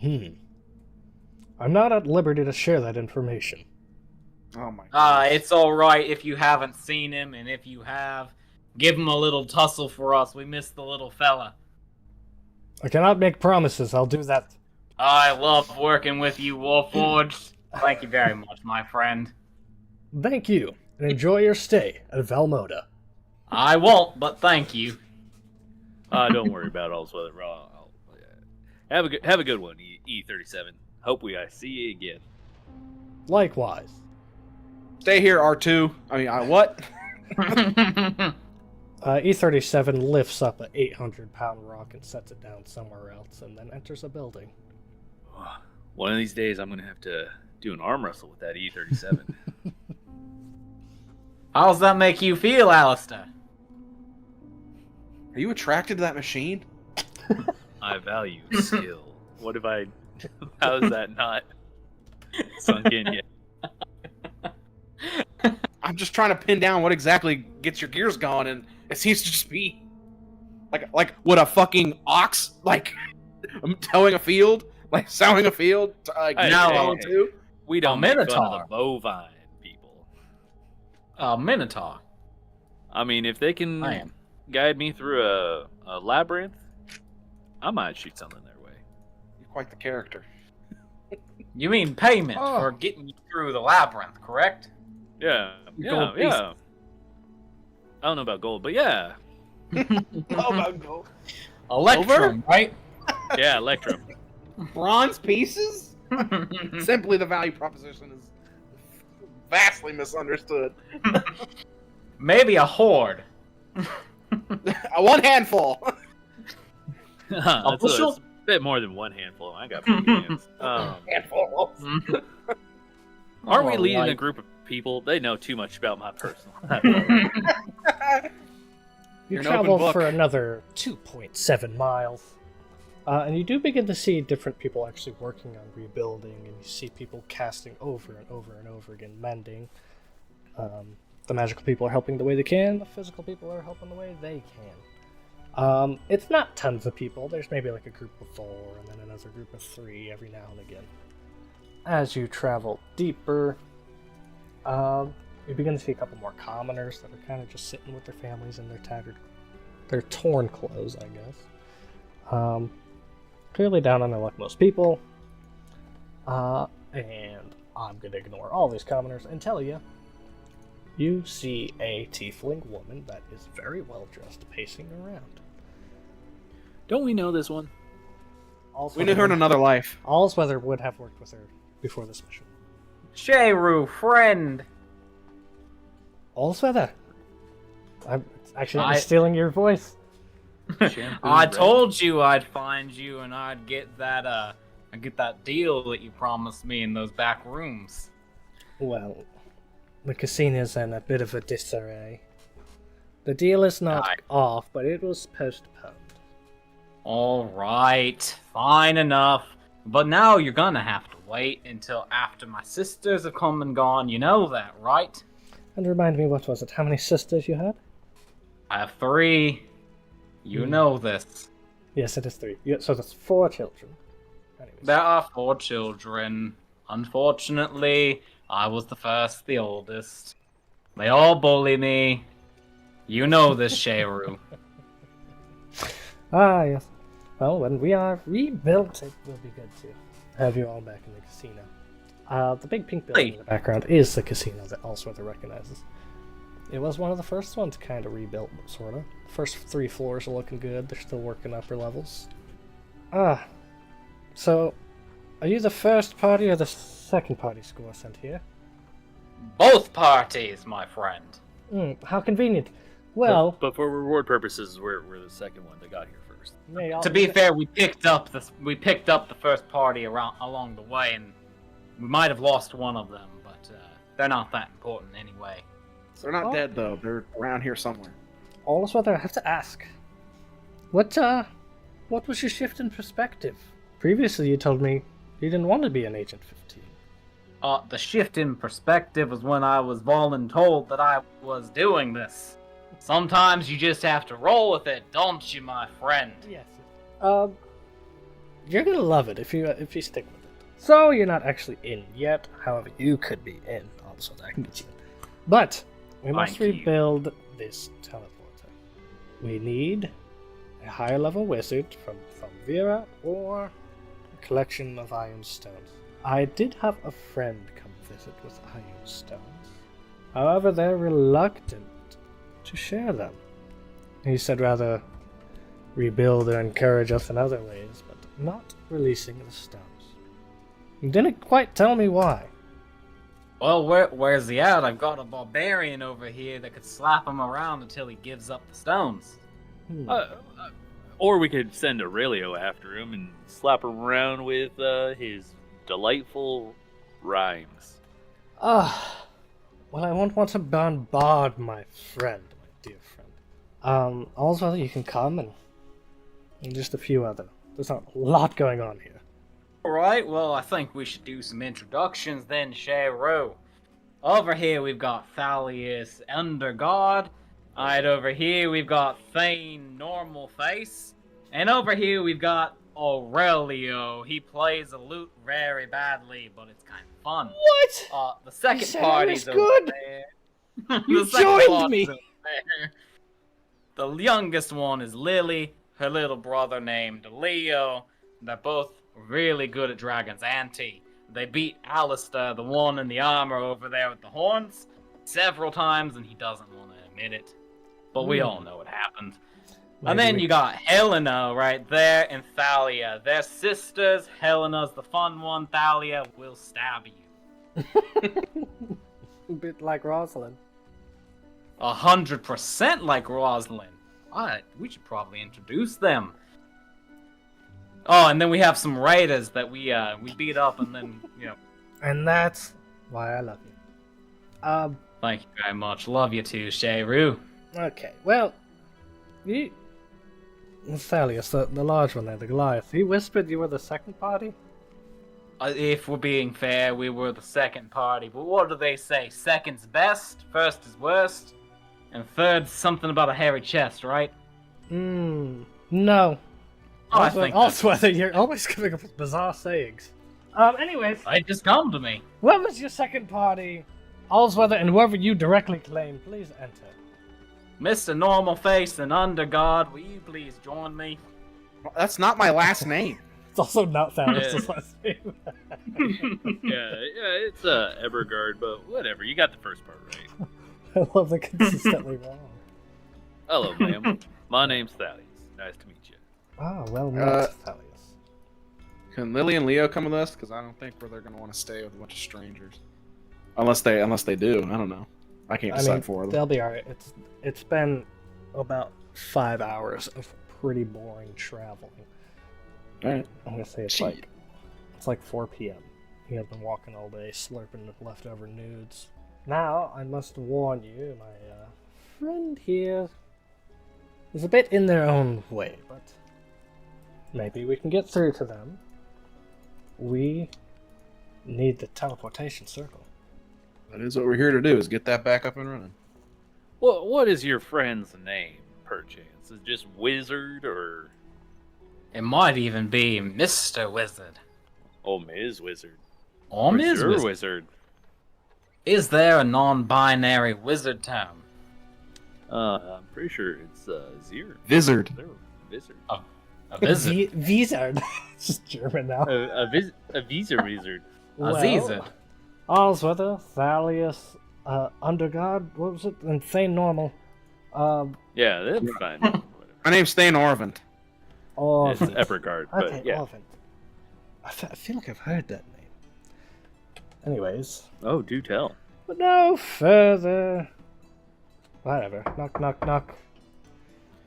I'm not at liberty to share that information. Oh my god. It's alright if you haven't seen him, and if you have, give him a little tussle for us. We miss the little fella. I cannot make promises. I'll do that. I love working with you, Warforged. Thank you very much, my friend. Thank you, and enjoy your stay at Valmoda. I won't, but thank you. Don't worry about all this weather. Have a good one, E37. Hope we see you again. Likewise. Stay here, R2. I mean, what? E37 lifts up an 800-pound rock and sets it down somewhere else, and then enters a building. One of these days, I'm gonna have to do an arm wrestle with that E37. How does that make you feel, Alistair? Are you attracted to that machine? I value skill. What if I? How is that not sunk in yet? I'm just trying to pin down what exactly gets your gears going, and it seems to just be like would a fucking ox towing a field, like sowing a field, Hey, no. hey. We don't A make fun of minotaur. the bovine people. Minotaur. I mean, if they I can am. guide me through a labyrinth, I might shoot something their way. You're quite the character. You mean payment Oh. for getting you through the labyrinth, correct? Yeah, Gold yeah. pieces. I don't know about gold, but yeah, Oh my god. Electrum, right? yeah, Electrum. Bronze pieces? Simply the value proposition is vastly misunderstood. Maybe a horde. A one handful. That's bushel? a bit more than one handful. I got pretty good hands. Handful. Aren't we leading a Alright. group of people? They know too much about my personal life. You You're an open travel book. for another 2.7 miles. And you do begin to see different people actually working on rebuilding, and you see people casting over and over and over again, mending. The magical people are helping the way they can, the physical people are helping the way they can. It's not tons of people, there's maybe like a group of 4 and then another group of 3 every now and again. As you travel deeper, you begin to see a couple more commoners that are kind of just sitting with their families in their torn clothes, I guess. Clearly down on their luck, most people. And I'm gonna ignore all these commoners and tell you, you see a tiefling woman that is very well dressed pacing around. Don't we know this one? We knew her in another life. Allsweather would have worked with her before this mission. Sheru, friend. Allsweather! I'm actually stealing your voice. I told you I'd find you and I'd get that deal that you promised me in those back rooms. Well, the casino's in a bit of a disarray. The deal is not off, but it was postponed. Alright, fine enough. But now you're gonna have to wait until after my sisters have come and gone, you know that, right? And remind me, what was it? How many sisters you had? I have 3. You know this. Yes, it is 3. So that's 4 children. Anyways. There are 4 children. Unfortunately, I was the first, the oldest. They all bully me. You know this, Sheru. Yes. Well, when we are rebuilt, it will be good to have you all back in the casino. The big pink building in the background is the casino that Allsweather recognizes. It was one of the first ones kind of rebuilt, sort of. The first 3 floors are looking good. They're still working upper levels. So, are you the first party or the second party score sent here? Both parties, my friend. How convenient. Well, but for reward purposes, we're the second one that got here first. To be fair, we picked up the first party along the way, and we might have lost one of them, but they're not that important anyway. They're not dead though. They're around here somewhere. Allsweather, I have to ask. What was your shift in perspective? Previously, you told me you didn't want to be an Agent 15. The shift in perspective was when I was voluntold that I was doing this. Sometimes you just have to roll with it, don't you, my friend? Yes. You're gonna love it if you stick with it. So you're not actually in yet. However, you could be in. Also, I can get you in. But we must rebuild this teleporter. We need a higher level wizard from Vera or a collection of iron stones. I did have a friend come visit with iron stones. However, they're reluctant to share them. He said rather rebuild or encourage us in other ways, but not releasing the stones. He didn't quite tell me why. Well, where's he at? I've got a barbarian over here that could slap him around until he gives up the stones. Or we could send Aurelio after him and slap him around with his delightful rhymes. Well, I won't want to bombard my friend, my dear friend. Also, you can come and just a few other. There's a lot going on here. Alright, well, I think we should do some introductions then, Sheru. Over here we've got Thalius Undergod. Alright, over here we've got Thane Normal Face. And over here we've got Aurelio. He plays a lute very badly, but it's kind of fun. What? The second party's over good. there. You joined me! The youngest one is Lily, her little brother named Leo. They're both really good at Dragon's Ante. They beat Alistair, the one in the armor over there with the horns, several times, and he doesn't want to admit it. But we all know what happened. And then you got Helena right there and Thalia. They're sisters. Helena's the fun one. Thalia will stab you. A bit like Rosalind. 100% like Rosalind. We should probably introduce them. Oh, and then we have some raiders that we beat up, and then And that's why I love you. Thank you very much. Love you too, Sheru. Okay. Well, You... Thalius, the large one there, the Goliath, he whispered you were the second party? If we're being fair, we were the second party. But what do they say? Second's best, first is worst, and third's something about a hairy chest, right? No. Oh, I think Also, whether you're always coming up with bizarre sayings. Anyways, it just come to me. what was your second party? Allsweather and whoever you directly claim, please enter. Mr. Normal Face and Undergod, will you please join me? That's not my last name. It's also not Thalius' last name. Yeah, it's Evergard, but whatever. You got the first part right. I love the consistently wrong. Hello, ma'am. My name's Thalius. Nice to meet you. Ah, well met, Thalius. Can Lily and Leo come with us? Because I don't think they're going to want to stay with a bunch of strangers. Unless they do. I don't know. I can't decide for them. They'll be alright. It's been about 5 hours of pretty boring traveling. Alright. I'm gonna say it's like 4 p.m. You have been walking all day, slurping leftover nudes. Now, I must warn you, my friend here is a bit in their own way, but maybe we can get through to them. We need the teleportation circle. That is what we're here to do, is get that back up and running. Well, what is your friend's name, perchance? Is it just Wizard, or... It might even be Mr. Wizard. Oh, Ms. Wizard. Or Ms. Your Wizard. Wizard. Is there a non-binary wizard term? I'm pretty sure it's Zir. Vizard. Wizard. A wizard? Vizard. It's just German now. A Visa Wizard. A Zizard. Allsweather, Thalius, Undergod, what was it? And Thane Normal. Yeah, that's fine. Whatever. My name's Thane Orvant. It's Evergard, but Okay, yeah. Orvant. I feel like I've heard that name. Anyways. Oh, do tell. But no further. Whatever. Knock, knock, knock.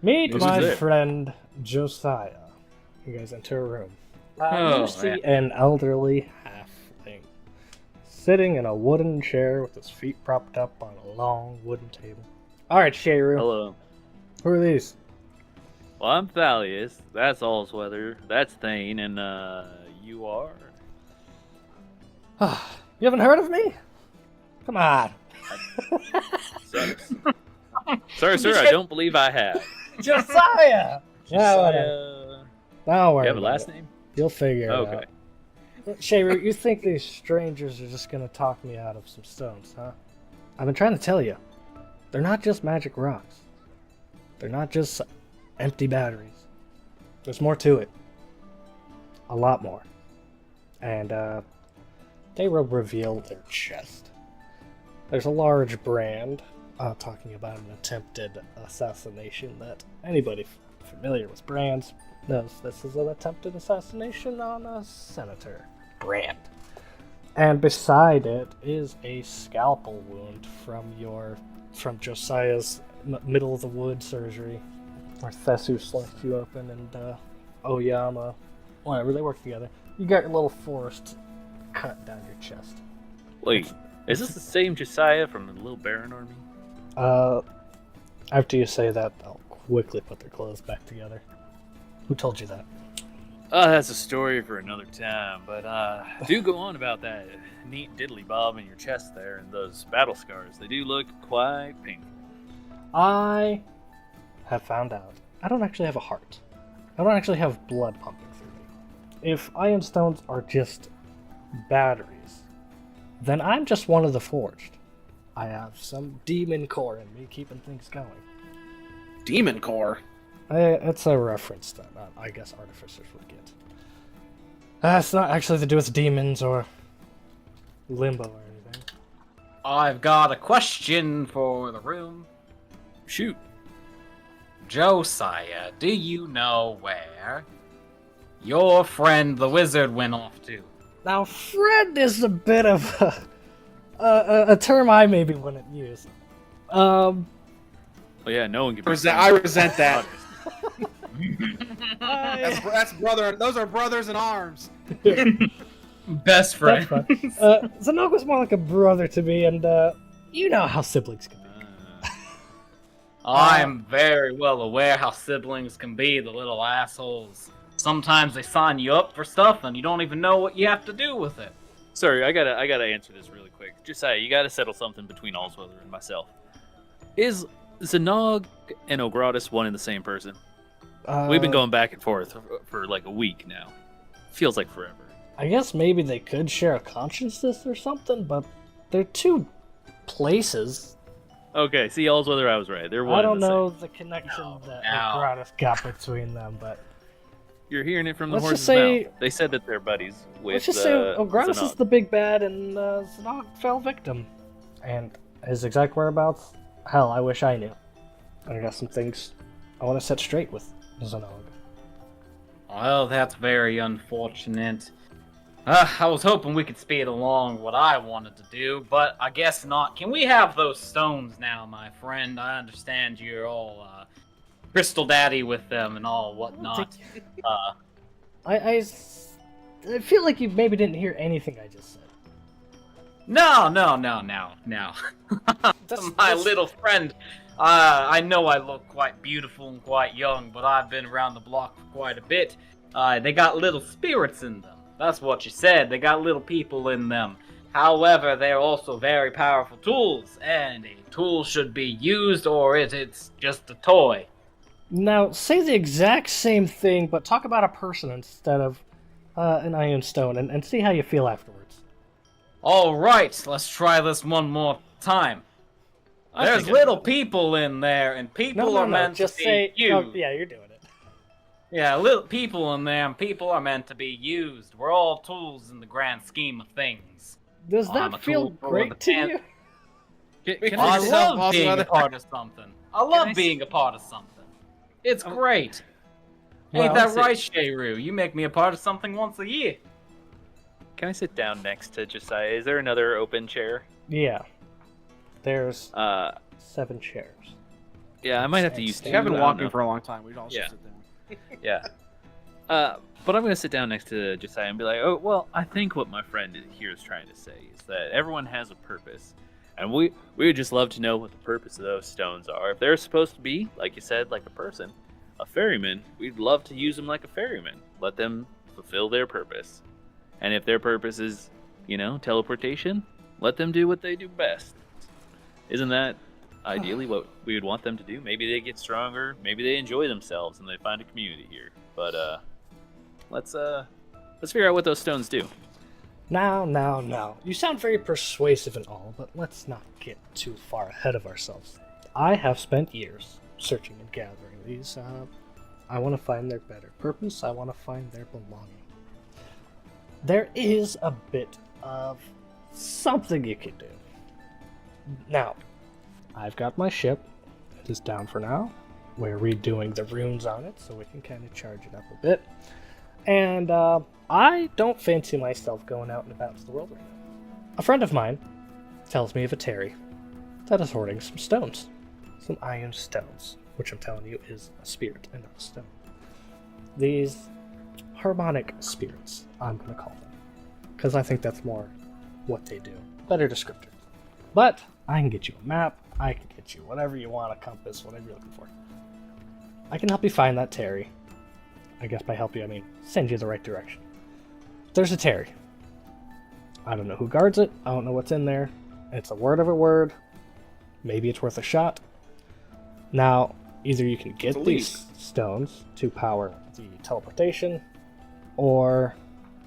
Meet This my is it. friend, Josiah. You guys enter a room. Oh, You see an elderly halfling sitting in a wooden chair with his feet propped up on a long wooden table. Alright, Shayru. Hello. Who are these? Well, I'm Thalius. That's Allsweather. That's Thane, and you are. You haven't heard of me? Come on. Sucks. Sorry, sir. I don't believe I have. Josiah! Yeah, whatever. Don't worry. You have a about last it. name? You'll figure it Okay. out. Shayru, you think these strangers are just gonna talk me out of some stones, huh? I've been trying to tell you. They're not just magic rocks. They're not just empty batteries. There's more to it. A lot more. And, they will reveal their chest. There's a large brand talking about an attempted assassination that anybody familiar with brands knows this is an attempted assassination on a senator brand. And beside it is a scalpel wound from Josiah's middle of the wood surgery, where Thesu sliced you open and Oyama, whatever, they work together. You got your little forest cut down your chest. Wait, is this the same Josiah from the Little Baron Army? After you say that, they'll quickly put their clothes back together. Who told you that? That's a story for another time, but do go on about that neat diddly bob in your chest there and those battle scars. They do look quite painful. I have found out I don't actually have a heart. I don't actually have blood pumping through me. If iron stones are just batteries, then I'm just one of the forged. I have some demon core in me keeping things going. Demon core. It's a reference that I guess artificers would get. It's not actually to do with demons or limbo or anything. I've got a question for the room. Shoot. Josiah, do you know where your friend the wizard went off to? Now, friend is a bit of a term I maybe wouldn't use. Well, yeah, no one can be I resent that. That's That's brother. Those are brothers in arms. Best friend. fine. Zanog was more like a brother to me, and you know how siblings can be. I'm very well aware how siblings can be, the little assholes. Sometimes they sign you up for stuff and you don't even know what you have to do with it. Sorry, I gotta answer this really quick. Josiah, you gotta settle something between Allsweather and myself. Is Zanog and Ogratis one and the same person? We've been going back and forth for like a week now. Feels like forever. I guess maybe they could share a consciousness or something, but they're two places. Okay, see, Allsweather, I was right. They're one. I don't and the know same. the connection that no. Gratis got between them, but You're hearing it from the Let's horse's just say- mouth. They said that they're buddies with. let's just say Ogratis is Zanog. the big bad and Zanog fell victim. And his exact whereabouts, hell, I wish I knew. I got some things I want to set straight with Zanog. Well, that's very unfortunate. I was hoping we could speed along what I wanted to do, but I guess not. Can we have those stones now, my friend? I understand you're all crystal daddy with them and all whatnot. I feel like you maybe didn't hear anything I just said. No. My That's- little friend. I know I look quite beautiful and quite young, but I've been around the block for quite a bit. They got little spirits in them. That's what you said. They got little people in them. However, they're also very powerful tools, and a tool should be used or it's just a toy. Now, say the exact same thing, but talk about a person instead of an iron stone, and see how you feel afterwards. Alright, let's try this one more time. There's think I little know. people in there, and people No, are meant just to say, be oh, used. yeah, you're doing it. Yeah, little people in there, and people are meant to be used. We're all tools in the grand scheme of things. Does I'm a that feel tool for the great to pan- you? Can I say- love being a Allsweather? part of something. I I love s- being a part of something. It's great. Well, Ain't that sit- right, Shayru? You make me a part of something once a year. Can I sit down next to Josiah? Is there another open chair? Yeah. There's Uh, 7 chairs. yeah, I might have to use Stand two. I've been I don't walking know. for a long time. We'd all Yeah. sit down. Yeah. But I'm going to sit down next to Josiah and be like, oh, well, I think what my friend here is trying to say is that everyone has a purpose. And we would just love to know what the purpose of those stones are. If they're supposed to be, like you said, like a person, a ferryman, we'd love to use them like a ferryman. Let them fulfill their purpose. And if their purpose is, teleportation, let them do what they do best. Isn't that ideally what we would want them to do? Maybe they get stronger, maybe they enjoy themselves and they find a community here. But let's figure out what those stones do. Now. You sound very persuasive and all, but let's not get too far ahead of ourselves. I have spent years searching and gathering these. I want to find their better purpose. I want to find their belonging. There is a bit of something you can do. Now, I've got my ship. It is down for now. We're redoing the runes on it, so we can kind of charge it up a bit. And I don't fancy myself going out and about to the world right now. A friend of mine tells me of a Terry that is hoarding some stones. Some iron stones, which I'm telling you is a spirit and not a stone. These harmonic spirits, I'm going to call them. Because I think that's more what they do. Better descriptor. But I can get you a map, I can get you whatever you want, a compass, whatever you're looking for. I can help you find that Terry. I guess by help you, I mean send you the right direction. There's a Terry. I don't know who guards it. I don't know what's in there. It's a word of a word. Maybe it's worth a shot. Now, either you can get It's a these stones to power the teleportation, or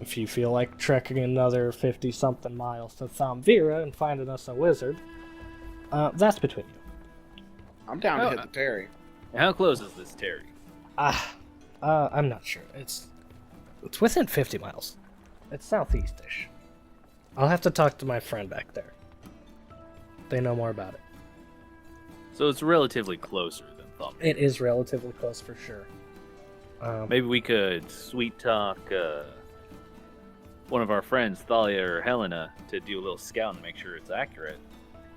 if you feel like trekking another 50-something miles to Thamvira and finding us a wizard, that's between you. I'm down to Oh, hit the Terry. How close is this Terry? I'm not sure. It's within 50 miles. It's southeast-ish. I'll have to talk to my friend back there. They know more about it. So it's relatively closer than Thumb. It is relatively close for sure. Maybe we could sweet talk one of our friends, Thalia or Helena, to do a little scout and make sure it's accurate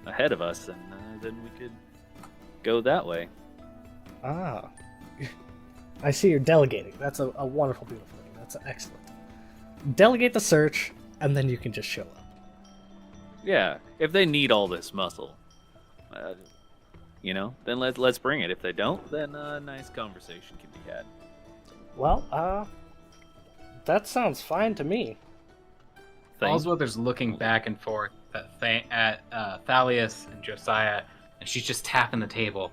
ahead of us, and then we could go that way. I see you're delegating. That's a wonderful, beautiful thing. That's excellent. Delegate the search, and then you can just show up. Yeah, if they need all this muscle. then let's bring it. If they don't, then a nice conversation can be had. Well, that sounds fine to me. Allsweather's looking back and forth at Thalius and Josiah, and she's just tapping the table.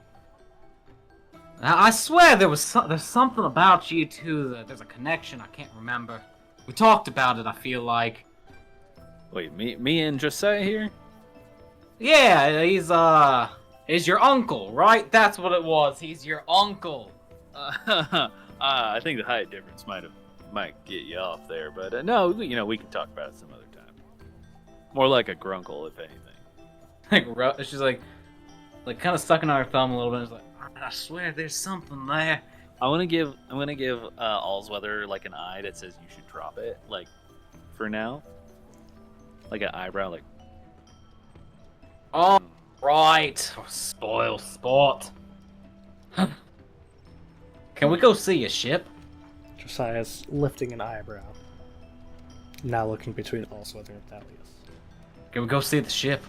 Now, I swear there's something about you two that there's a connection. I can't remember. We talked about it. I feel like. Wait, me and Josiah here? Yeah, he's your uncle, right? That's what it was. He's your uncle. I think the height difference might get you off there, but no, we can talk about it some other time. More like a grunkle, if anything. Like she's like kind of sucking on her thumb a little bit. It's like, I swear there's something there. I'm gonna give Allsweather like an eye that says you should drop it, like for now, like an eyebrow, like. Oh, right. Spoil sport. Can we go see a ship? Josiah's lifting an eyebrow. Now looking between Allsweather and Thalius. Can we go see the ship?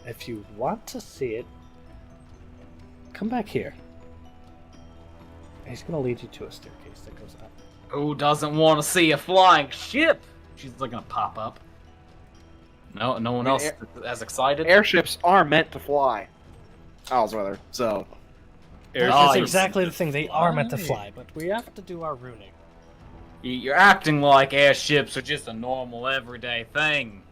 If you want to see it, come back here. He's gonna lead you to a staircase that goes up. Who doesn't want to see a flying ship? She's like gonna pop up. No one else as excited. Airships are meant to fly. Allsweather, so. That's exactly the thing. They are meant to fly, but we have to do our runing. You're acting like airships are just a normal, everyday thing.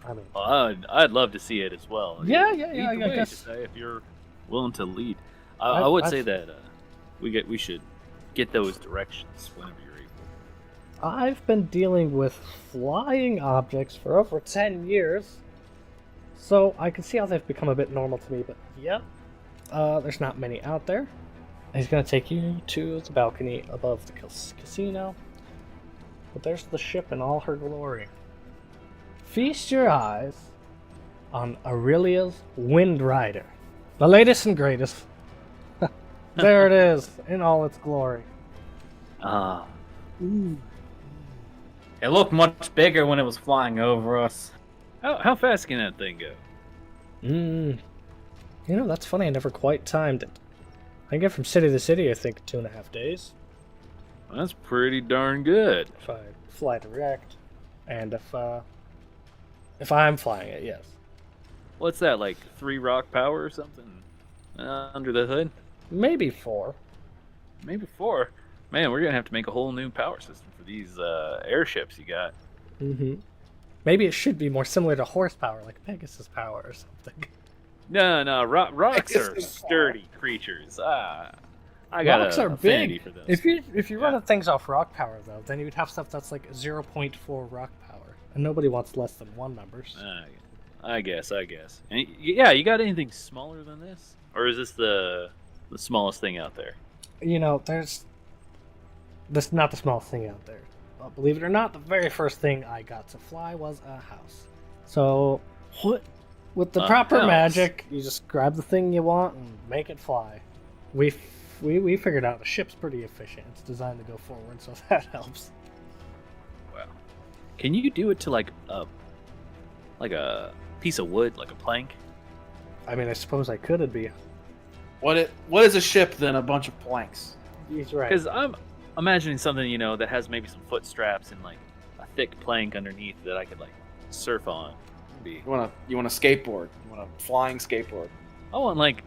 I mean, well, I'd love to see it as well. Yeah. Either I way, guess just say if you're willing to lead. I would say that we should get those directions whenever you're able. I've been dealing with flying objects for over 10 years, so I can see how they've become a bit normal to me. But yep, there's not many out there. He's gonna take you to the balcony above the casino. But there's the ship in all her glory. Feast your eyes on Aurelia's Wind Rider, the latest and greatest. There it is, in all its glory. It looked much bigger when it was flying over us. How fast can that thing go? That's funny. I never quite timed it. I get from city to city, I think, 2.5 days. That's pretty darn good. If I fly direct, and if I'm flying it, yes. What's that, like 3 rock power or something under the hood? Maybe 4. Maybe 4. Man, we're gonna have to make a whole new power system for these airships you got. Maybe it should be more similar to horsepower, like Pegasus power or something. No, rocks are sturdy creatures. Rocks are big. For those. If you run things off rock power, though, then you'd have stuff that's like 0.4 rock power, and nobody wants less than 1 numbers. I guess. And yeah, you got anything smaller than this, or is this the smallest thing out there? There's not the smallest thing out there. But believe it or not, the very first thing I got to fly was a house. So, with the proper magic, you just grab the thing you want and make it fly. We figured out the ship's pretty efficient. It's designed to go forward, so that helps. Wow. Can you do it to like a piece of wood, like a plank? I mean, I suppose I could. It'd be. What is a ship than a bunch of planks? He's right. Because I'm imagining something, that has maybe some foot straps and like a thick plank underneath that I could like surf on. You want a skateboard? You want a flying skateboard? I want like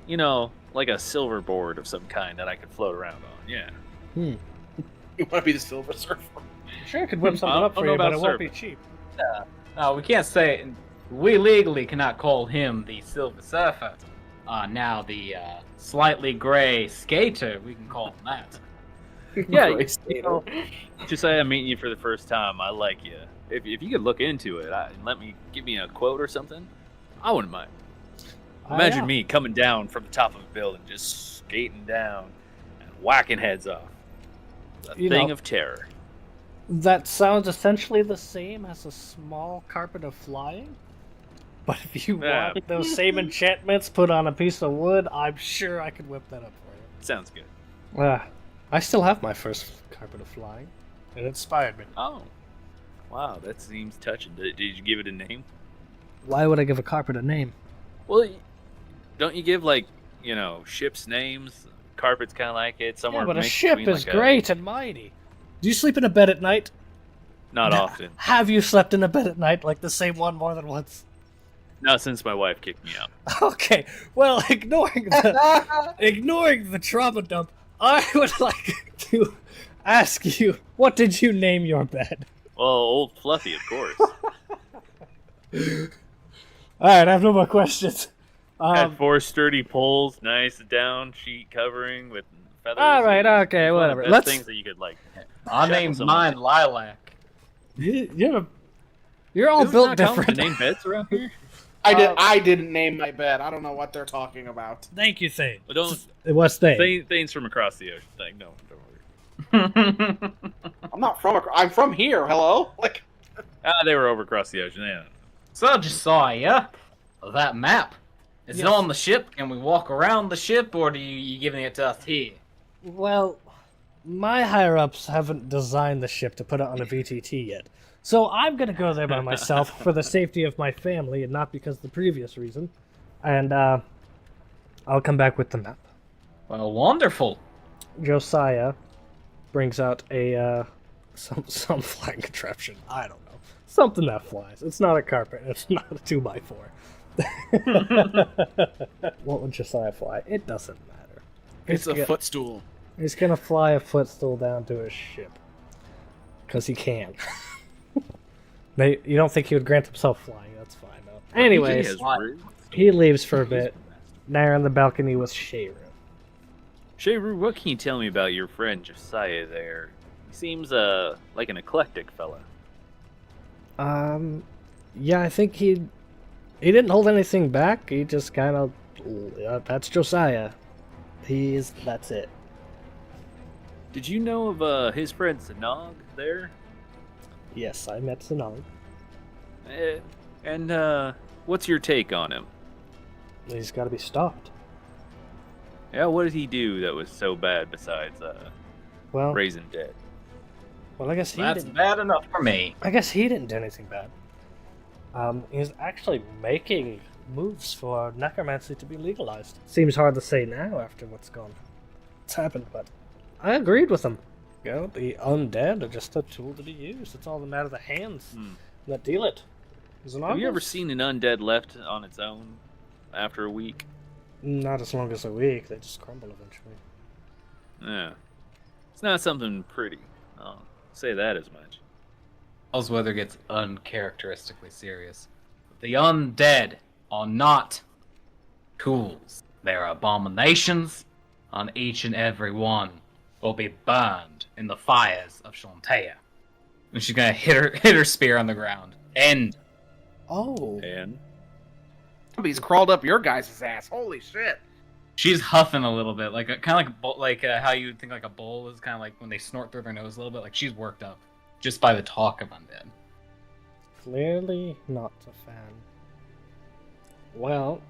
a silver board of some kind that I could float around on. Yeah. You want to be the Silver Surfer? Sure, I could whip something up for you, but it won't be cheap. Yeah. No, we can't say. We legally cannot call him the Silver Surfer. Now the slightly gray skater, we can call him that. Yeah, just say I'm meeting you for the first time. I like you. If you could look into it and give me a quote or something, I wouldn't mind. Imagine me coming down from the top of a building, just skating down and whacking heads off. A thing of terror. That sounds essentially the same as a small carpet of flying. But if you want those same enchantments put on a piece of wood, I'm sure I could whip that up for you. Sounds good. I still have my first carpet of flying. It inspired me. Oh. Wow, that seems touching. Did you give it a name? Why would I give a carpet a name? Well, don't you give like ships names? Carpet's kind of like it. Somewhere. Yeah, but a mixed ship between, is like, great and mighty. Do you sleep in a bed at night? Not often. Have you slept in a bed at night, like the same one more than once? Not since my wife kicked me out. Okay, well, ignoring the trauma dump, I would like to ask you, what did you name your bed? Well, old Fluffy, of course. Alright, I have no more questions. Had 4 sturdy poles, nice down sheet covering with feathers. Alright, okay, One of the whatever. best Let's... things that you could like. I named mine Lilac. You're all Isn't built that common different. to name beds around here? I didn't name my bed. I don't know what they're talking about. Thank you, Thane. Well, don't. What's Thane? Things from across the ocean. Thing. No, don't worry. I'm not from. I'm from here. Hello. Like. They were over across the ocean. Yeah. So, Josiah, that map. Is it Yes. on the ship? Can we walk around the ship, or are you giving it to us here? Well, my higher-ups haven't designed the ship to put it on a VTT yet. So I'm going to go there by myself for the safety of my family and not because of the previous reason. And I'll come back with the map. Well, wonderful. Josiah brings out a some flying contraption. I don't know. Something that flies. It's not a carpet. It's not a 2x4. What would Josiah fly? It doesn't matter. It's a footstool. He's going to fly a footstool down to his ship. Because he can. You don't think he would grant himself flying? That's fine, though. Anyways, he leaves for a bit. There on the balcony with Shayru. Shayru, what can you tell me about your friend Josiah there? He seems like an eclectic fella. Yeah, I think he didn't hold anything back. He just kind of, that's Josiah. That's it. Did you know of his friend Zanog there? Yes, I met Sanong. And what's your take on him? He's got to be stopped. Yeah, what did he do that was so bad besides Well, raising dead? well, I guess he That's didn't. bad enough for me. I guess he didn't do anything bad. He's actually making moves for necromancy to be legalized. Seems hard to say now after what's happened, but I agreed with him. You know, the undead are just a tool to be used. It's all a matter of the hands that deal it. Have you ever seen an undead left on its own after a week? Not as long as a week. They just crumble eventually. Yeah. It's not something pretty. I'll say that as much. How's weather gets uncharacteristically serious. The undead are not tools. They're abominations, and each and every one will be burned in the fires of Shantea. And she's gonna hit her spear on the ground. End. Oh. And Somebody's crawled up your guys' ass. Holy shit. She's huffing a little bit, like kind of like how you think like a bull is kind of like when they snort through their nose a little bit. Like she's worked up just by the talk of undead. Clearly not a fan. Well,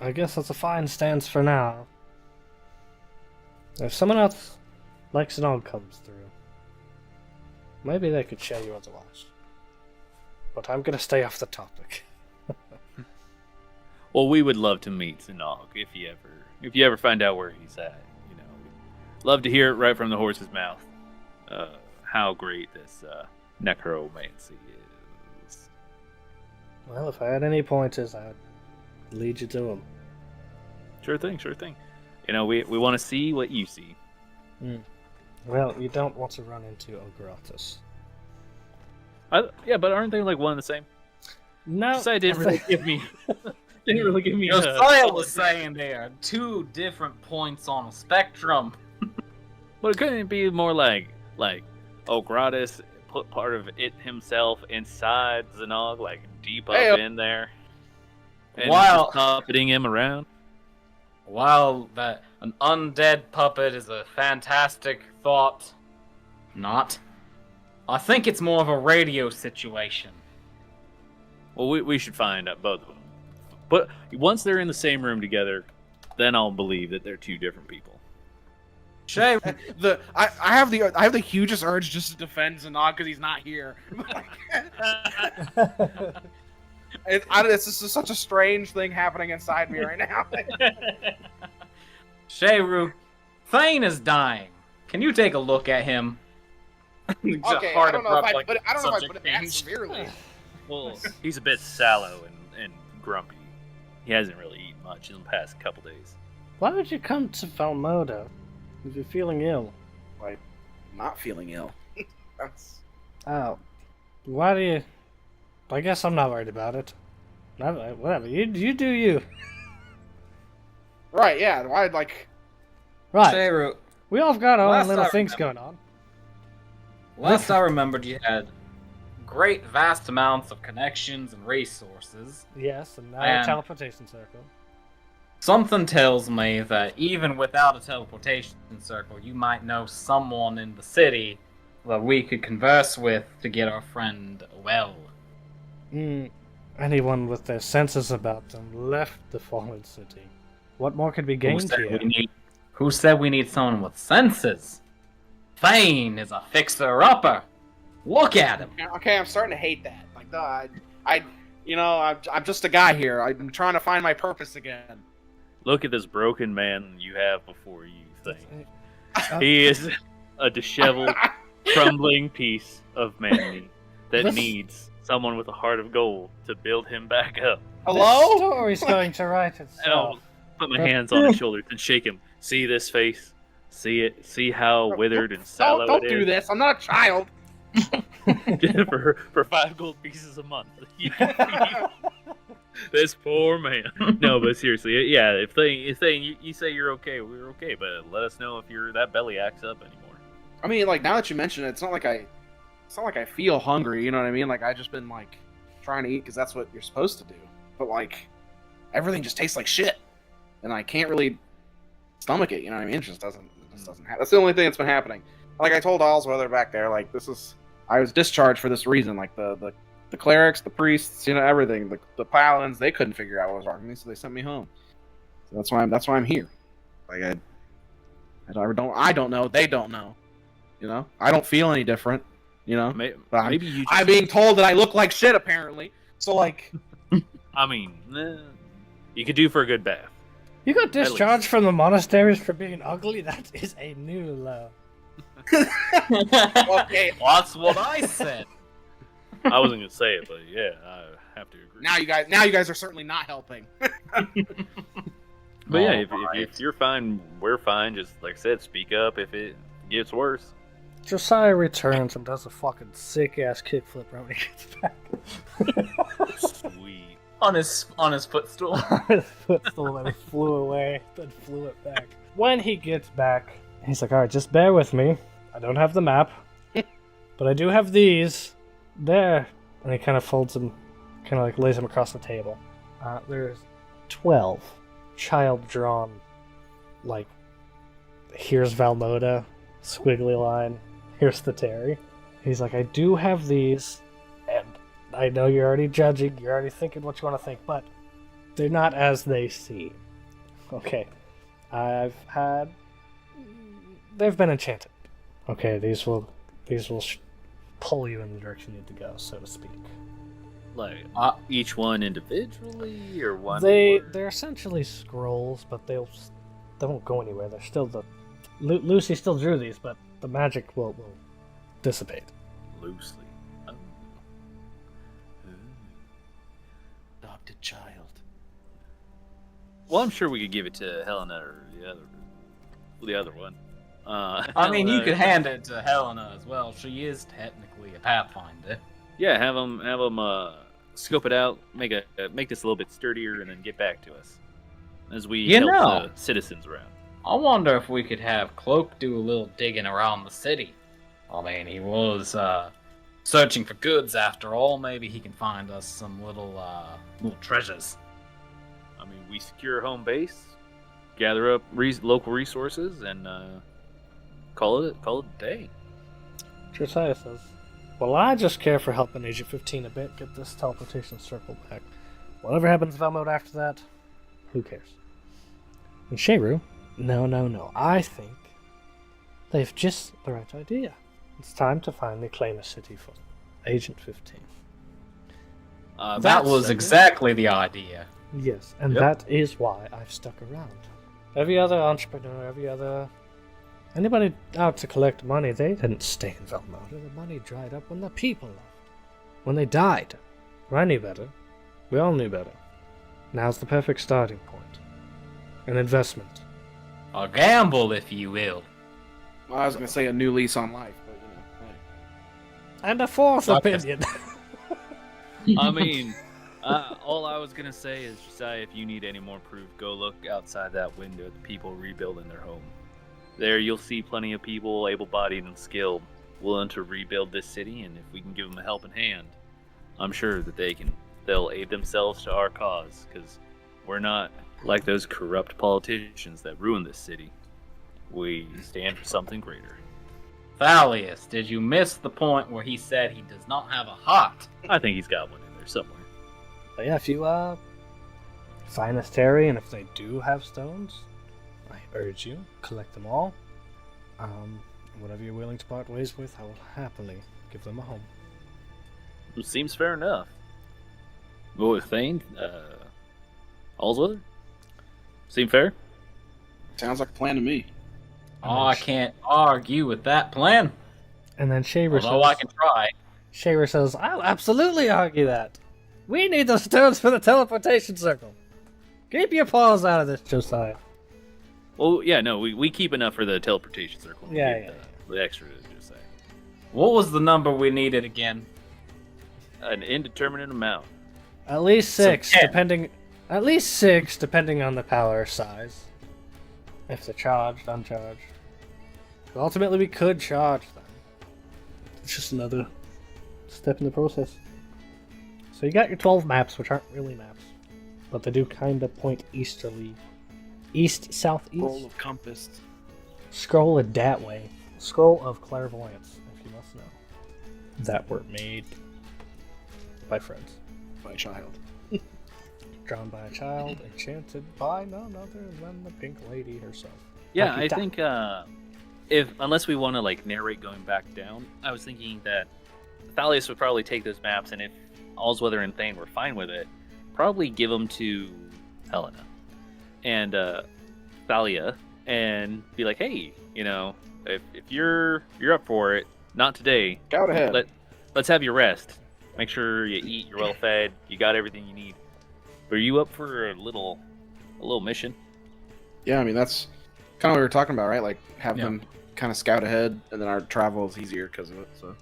I guess that's a fine stance for now. If someone else like Zanog comes through, maybe they could show you otherwise. But I'm gonna stay off the topic. well, we would love to meet Zanog if you ever find out where he's at. You know, we'd love to hear it right from the horse's mouth. How great this necromancy is. Well, if I had any pointers, I'd lead you to him. Sure thing, sure thing. You know, we want to see what you see. Well, you don't want to run into Ogratus. Yeah, but aren't they like one and the same? No, Josiah didn't really give me. Didn't really give me. Josiah was saying they are two different points on a spectrum. But couldn't it be more like Ogratus put part of it himself inside Zanog, like deep up in there, and Wow. just puppeting him around? While an undead puppet is a fantastic thought, not. I think it's more of a radio situation. Well, we should find out both of them. But once they're in the same room together, then I'll believe that they're two different people. Shay, I have the hugest urge just to defend Zanog because he's not here. This is such a strange thing happening inside me right now. Shayru, Thane is dying. Can you take a look at him? Okay, I don't know if I put it that severely. Well, he's a bit sallow and grumpy. He hasn't really eaten much in the past couple days. Why would you come to Valmoda if you're feeling ill? Like, not feeling ill. That's... Oh. Why do you... I guess I'm not worried about it. Whatever, you do you. Right, yeah, why, like... Right. Shayru, We all got our own Last little I things remember- going on. last I remembered, you had great vast amounts of connections and resources. Yes, and now a And- teleportation circle. Something tells me that even without a teleportation circle, you might know someone in the city that we could converse with to get our friend well. Anyone with their senses about them left the fallen city. What more could be gained here? Who said we need someone with senses? Thane is a fixer-upper. Look at him. Okay, I'm starting to hate that. Like, I'm just a guy here. I'm trying to find my purpose again. Look at this broken man you have before you, Thane. He is a disheveled, crumbling piece of manly that needs someone with a heart of gold to build him back up. The Hello? story's going to write And itself. I'll put my hands on his shoulders and shake him. See this face? See it? See how withered and sallow Don't it do is? this. I'm not a child. for 5 gold pieces a month. This poor man. No, but seriously, yeah. If you say you're okay, we're okay. But let us know if that belly acts up anymore. I mean, like, now that you mention it, it's not like I feel hungry. You know what I mean? Like, I just been like trying to eat because that's what you're supposed to do. But like, everything just tastes like shit, and I can't really stomach it. You know what I mean? It just doesn't happen. That's the only thing that's been happening. Like I told Allsweather back there, like, I was discharged for this reason. Like the clerics, the priests, everything. The paladins, they couldn't figure out what was wrong with me, so they sent me home. So that's why I'm here. Like I don't know. They don't know. I don't feel any different. But Maybe you. I'm being told that I look like shit apparently. So like, I mean, you could do for a good bath. You got least. discharged from the monasteries for being ugly? That is a new low. okay, That's what I said. I wasn't gonna say it, but yeah, I have to agree. now you guys are certainly not helping. But yeah, if you're fine, we're fine. Just like I said, speak up if it gets worse. Josiah returns and does a fucking sick ass kickflip when he gets back. Sweet. on his footstool. His footstool and he flew away, then flew it back. When he gets back, he's like, alright, just bear with me. I don't have the map, but I do have these. There. And he kind of folds them, kind of like lays them across the table. There's 12 child-drawn, like, here's Valmoda, squiggly line, here's the Terry. He's like, I do have these, and I know you're already judging, you're already thinking what you want to think, but they're not as they seem. Okay. They've been enchanted. Okay, these will pull you in the direction you need to go, so to speak. Like each one individually, or one? They're essentially scrolls, but they won't go anywhere. They're still Lucy still drew these, but the magic will dissipate. Loosely. Oh. Adopted child. Well, I'm sure we could give it to Helena or the other one. I mean, you could hand it to Helena as well. She is technically a Pathfinder. Yeah, have them scope it out, make this a little bit sturdier, and then get back to us as we help the citizens around. I wonder if we could have Cloak do a little digging around the city. I mean, he was searching for goods after all. Maybe he can find us some little treasures. I mean, we secure home base, gather up local resources, and call it a day. Josiah says, well, I just care for helping Agent 15 a bit get this teleportation circle back. Whatever happens to Valmode after that, who cares? And Sheru, no. I think they've just the right idea. It's time to finally claim a city for Agent 15. That was exactly the idea. Yes, and Yep. that is why I've stuck around. Every other entrepreneur, anybody out to collect money, they didn't stay in Valmoda. The money dried up when the people left. When they died. I knew better. We all knew better. Now's the perfect starting point. An investment. A gamble, if you will. Well, I was gonna say a new lease on life, but hey. And a fourth Okay. opinion. I mean, all I was gonna say is, Josiah, if you need any more proof, go look outside that window at the people rebuilding their home. There you'll see plenty of people, able-bodied and skilled, willing to rebuild this city, and if we can give them a helping hand, I'm sure that they'll aid themselves to our cause, because we're not like those corrupt politicians that ruin this city. We stand for something greater. Thalius, did you miss the point where he said he does not have a heart? I think he's got one in there somewhere. But yeah, if you find this Terry, and if they do have stones, I urge you, collect them all. Whatever you're willing to part ways with, I will happily give them a home. It seems fair enough. Well, Thane, Allsweather? Seem fair? Sounds like a plan to me. Oh, I can't argue with that plan. And then Shaver Although I can try. Shaver says, I'll absolutely argue that. We need those stones for the teleportation circle. Keep your paws out of this, Josiah. Well, yeah, no, we keep enough for the teleportation circle. We Yeah, give yeah, the extra to Josiah. What was the number we needed again? An indeterminate amount. At least six, So 10. depending. At least six, depending on the power size. If they're charged, uncharged. Ultimately, we could charge them. It's just another step in the process. So you got your 12 maps, which aren't really maps, but they do kind of point easterly, east, southeast. Roll of compass. Scroll it that way. Scroll of clairvoyance, if you must know. That were made by friends. By a child. Drawn by a child, enchanted by none other than the Pink Lady herself. Yeah, Lucky I time. think unless we want to like narrate going back down, I was thinking that Thalius would probably take those maps, and if Allsweather and Thane were fine with it, probably give them to Helena and Thalia, and be like, hey, if you're up for it, not today. Scout ahead. Let's have your rest. Make sure you eat, you're well fed, you got everything you need. But are you up for a little mission? Yeah, I mean, that's kind of what we were talking about, right? Like, have Yeah. them kind of scout ahead, and then our travel is easier because of it, so.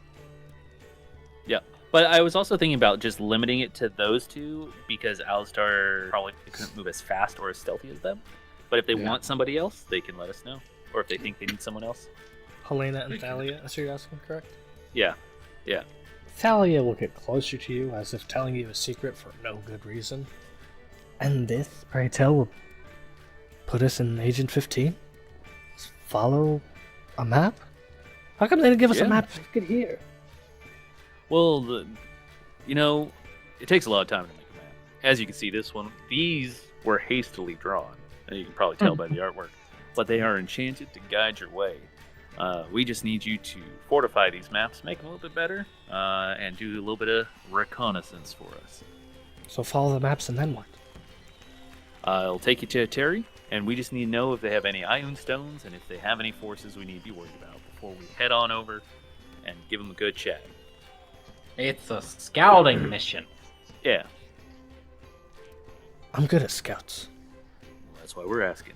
But I was also thinking about just limiting it to those two, because Alistar probably couldn't move as fast or as stealthy as them. But if they Yeah. want somebody else, they can let us know. Or if they think they need someone else. Helena and Thalia, that's what you're asking, correct? Yeah. Thalia will get closer to you as if telling you a secret for no good reason. And this, pray tell, will put us in Agent 15? Just follow a map? How come they didn't give us a Yeah. map so we could hear? Well, it takes a lot of time to make a map. As you can see, these were hastily drawn. And you can probably tell by the artwork. But they are enchanted to guide your way. We just need you to fortify these maps, make them a little bit better, and do a little bit of reconnaissance for us. So follow the maps and then what? I'll take you to Terry, and we just need to know if they have any Ioun stones and if they have any forces we need to be worried about before we head on over and give them a good chat. It's a scouting mission. Yeah, I'm good at scouts. that's why we're asking.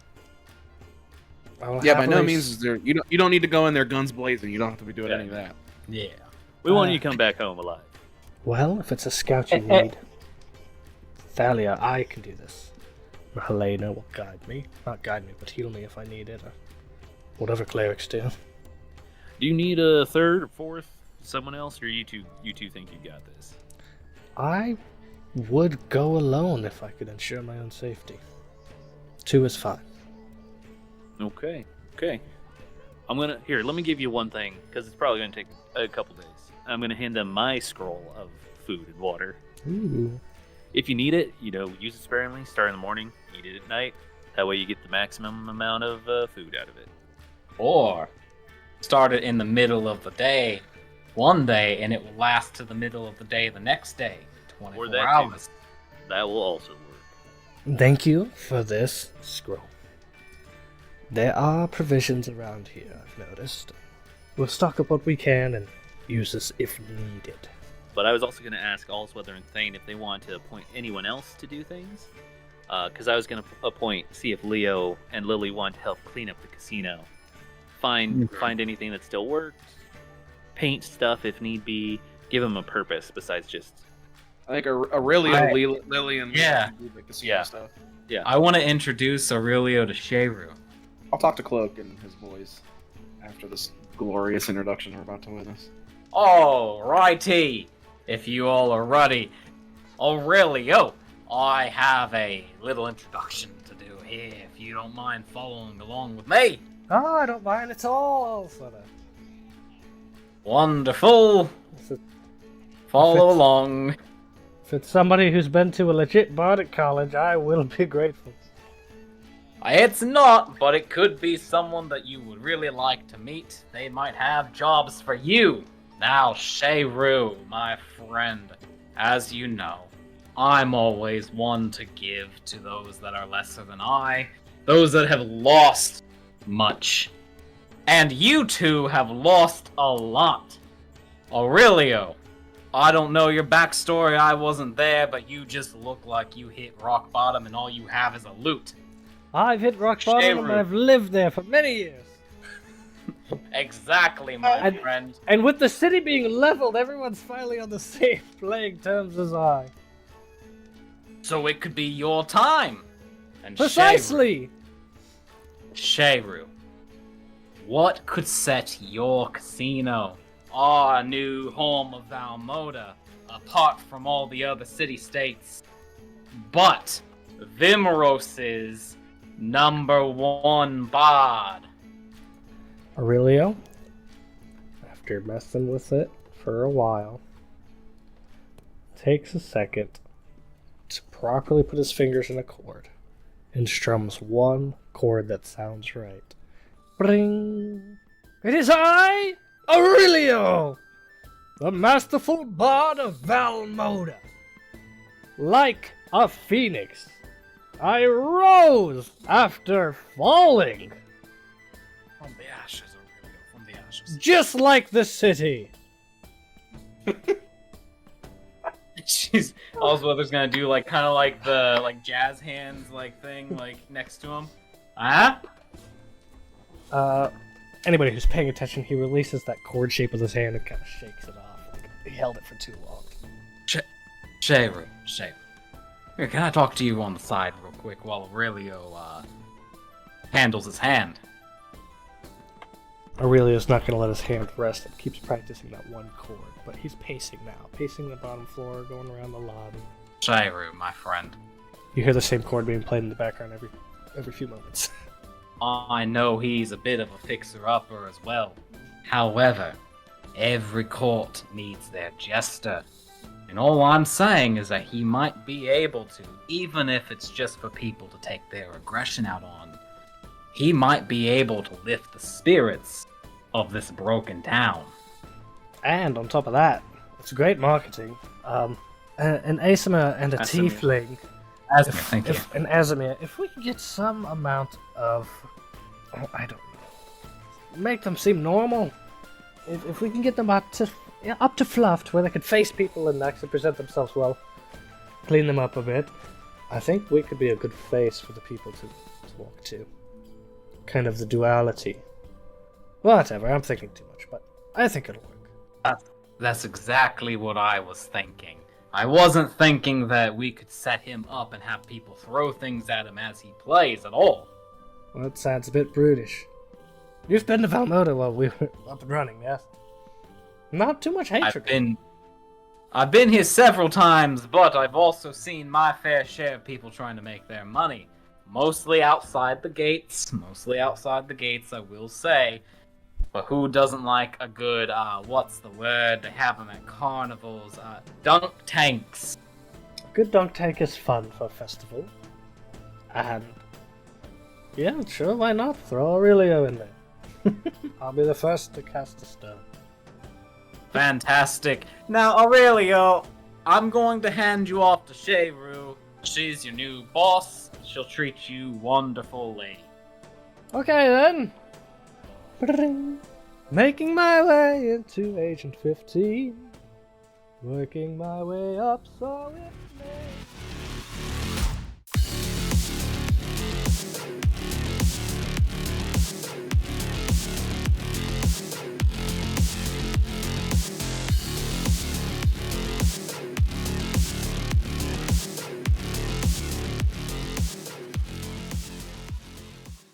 I will Yeah, by no happily means is there. You don't need to go in there guns blazing. You don't have to be doing Yeah. any of that. Yeah. We want you to come back home alive. Well, if it's a scout you need, Thalia, I can do this. Helena will guide me. Not guide me, but heal me if I need it, or whatever clerics do. Do you need a third or fourth, someone else, or you two think you got this? I would go alone if I could ensure my own safety. 2 is fine. Okay. Let me give you one thing, because it's probably gonna take a couple days. I'm gonna hand them my scroll of food and water. Ooh. If you need it, use it sparingly. Start in the morning, eat it at night. That way you get the maximum amount of food out of it. Or start it in the middle of the day, one day, and it will last to the middle of the day the next day, 24 that too. hours. That will also work. Thank you for this scroll. There are provisions around here, I've noticed. We'll stock up what we can and use this if needed. But I was also going to ask Allsweather and Thane if they want to appoint anyone else to do things. Because I was going to see if Leo and Lily want to help clean up the casino. Find anything that still works. Paint stuff if need be. Give them a purpose besides just... I think Aurelio, Lily, and Yeah. do the casino stuff. Yeah. I want to introduce Aurelio to Sheru. I'll talk to Cloak and his boys after this glorious introduction we're about to witness. Alrighty, if you all are ready. Aurelio, I have a little introduction to do here, if you don't mind following along with me. Oh, I don't mind at all, Allsweather. Wonderful. Follow along. If it's somebody who's been to a legit bardic college, I will be grateful. It's not, but it could be someone that you would really like to meet. They might have jobs for you. Now, Sheru, my friend, as you know, I'm always one to give to those that are lesser than I, those that have lost much. And you two have lost a lot. Aurelio, I don't know your backstory, I wasn't there, but you just look like you hit rock bottom and all you have is a loot. I've hit rock bottom and Sheru. I've lived there for many years. Exactly, my friend. And with the city being leveled, everyone's finally on the same playing terms as I. So it could be your time. And Precisely! Sheru, what could set your casino, our new home of Valmoda, apart from all the other city-states, but Vimuros' #1 bard? Aurelio, after messing with it for a while, takes a second to properly put his fingers in a chord and strums one chord that sounds right. Bring! It is I, Aurelio, the masterful bard of Valmoda. Like a phoenix, I rose after falling. From the ashes, Aurelio, from the ashes. Just like the city. Jeez, Allsweather's gonna do kind of like the jazz hands thing next to him. Huh? Anybody who's paying attention, he releases that chord shape with his hand and kind of shakes it off. Like he held it for too long. Sheru. Here, can I talk to you on the side real quick while Aurelio handles his hand? Aurelio's not going to let his hand rest and keeps practicing that one chord, but he's pacing now. Pacing the bottom floor, going around the lobby. Sheru, my friend. You hear the same chord being played in the background every few moments. I know he's a bit of a fixer-upper as well. However, every court needs their jester. And all I'm saying is that he might be able to, even if it's just for people to take their aggression out on, he might be able to lift the spirits of this broken town. And on top of that, it's great marketing. An Asimir and a Asimir. Tiefling. Thank you. An Asimir, if we could get some amount of... Oh, I don't know. Make them seem normal. If we can get them up to fluff to where they could face people and actually present themselves well, clean them up a bit, I think we could be a good face for the people to walk to. Kind of the duality. Whatever, I'm thinking too much, but I think it'll work. That's exactly what I was thinking. I wasn't thinking that we could set him up and have people throw things at him as he plays at all. Well, that sounds a bit brutish. You've been to Valmoda while we were up and running, yes? Not too much hatred. I've been here several times, but I've also seen my fair share of people trying to make their money. Mostly outside the gates, I will say. But who doesn't like a good, what's the word? They have them at carnivals, dunk tanks. A good dunk tank is fun for a festival. And yeah, sure, why not? Throw Aurelio in there. I'll be the first to cast a stone. Fantastic. Now, Aurelio, I'm going to hand you off to Shayru. She's your new boss. She'll treat you wonderfully. Okay then. Ba-da-ding. Making my way into Agent 15. Working my way up so it may.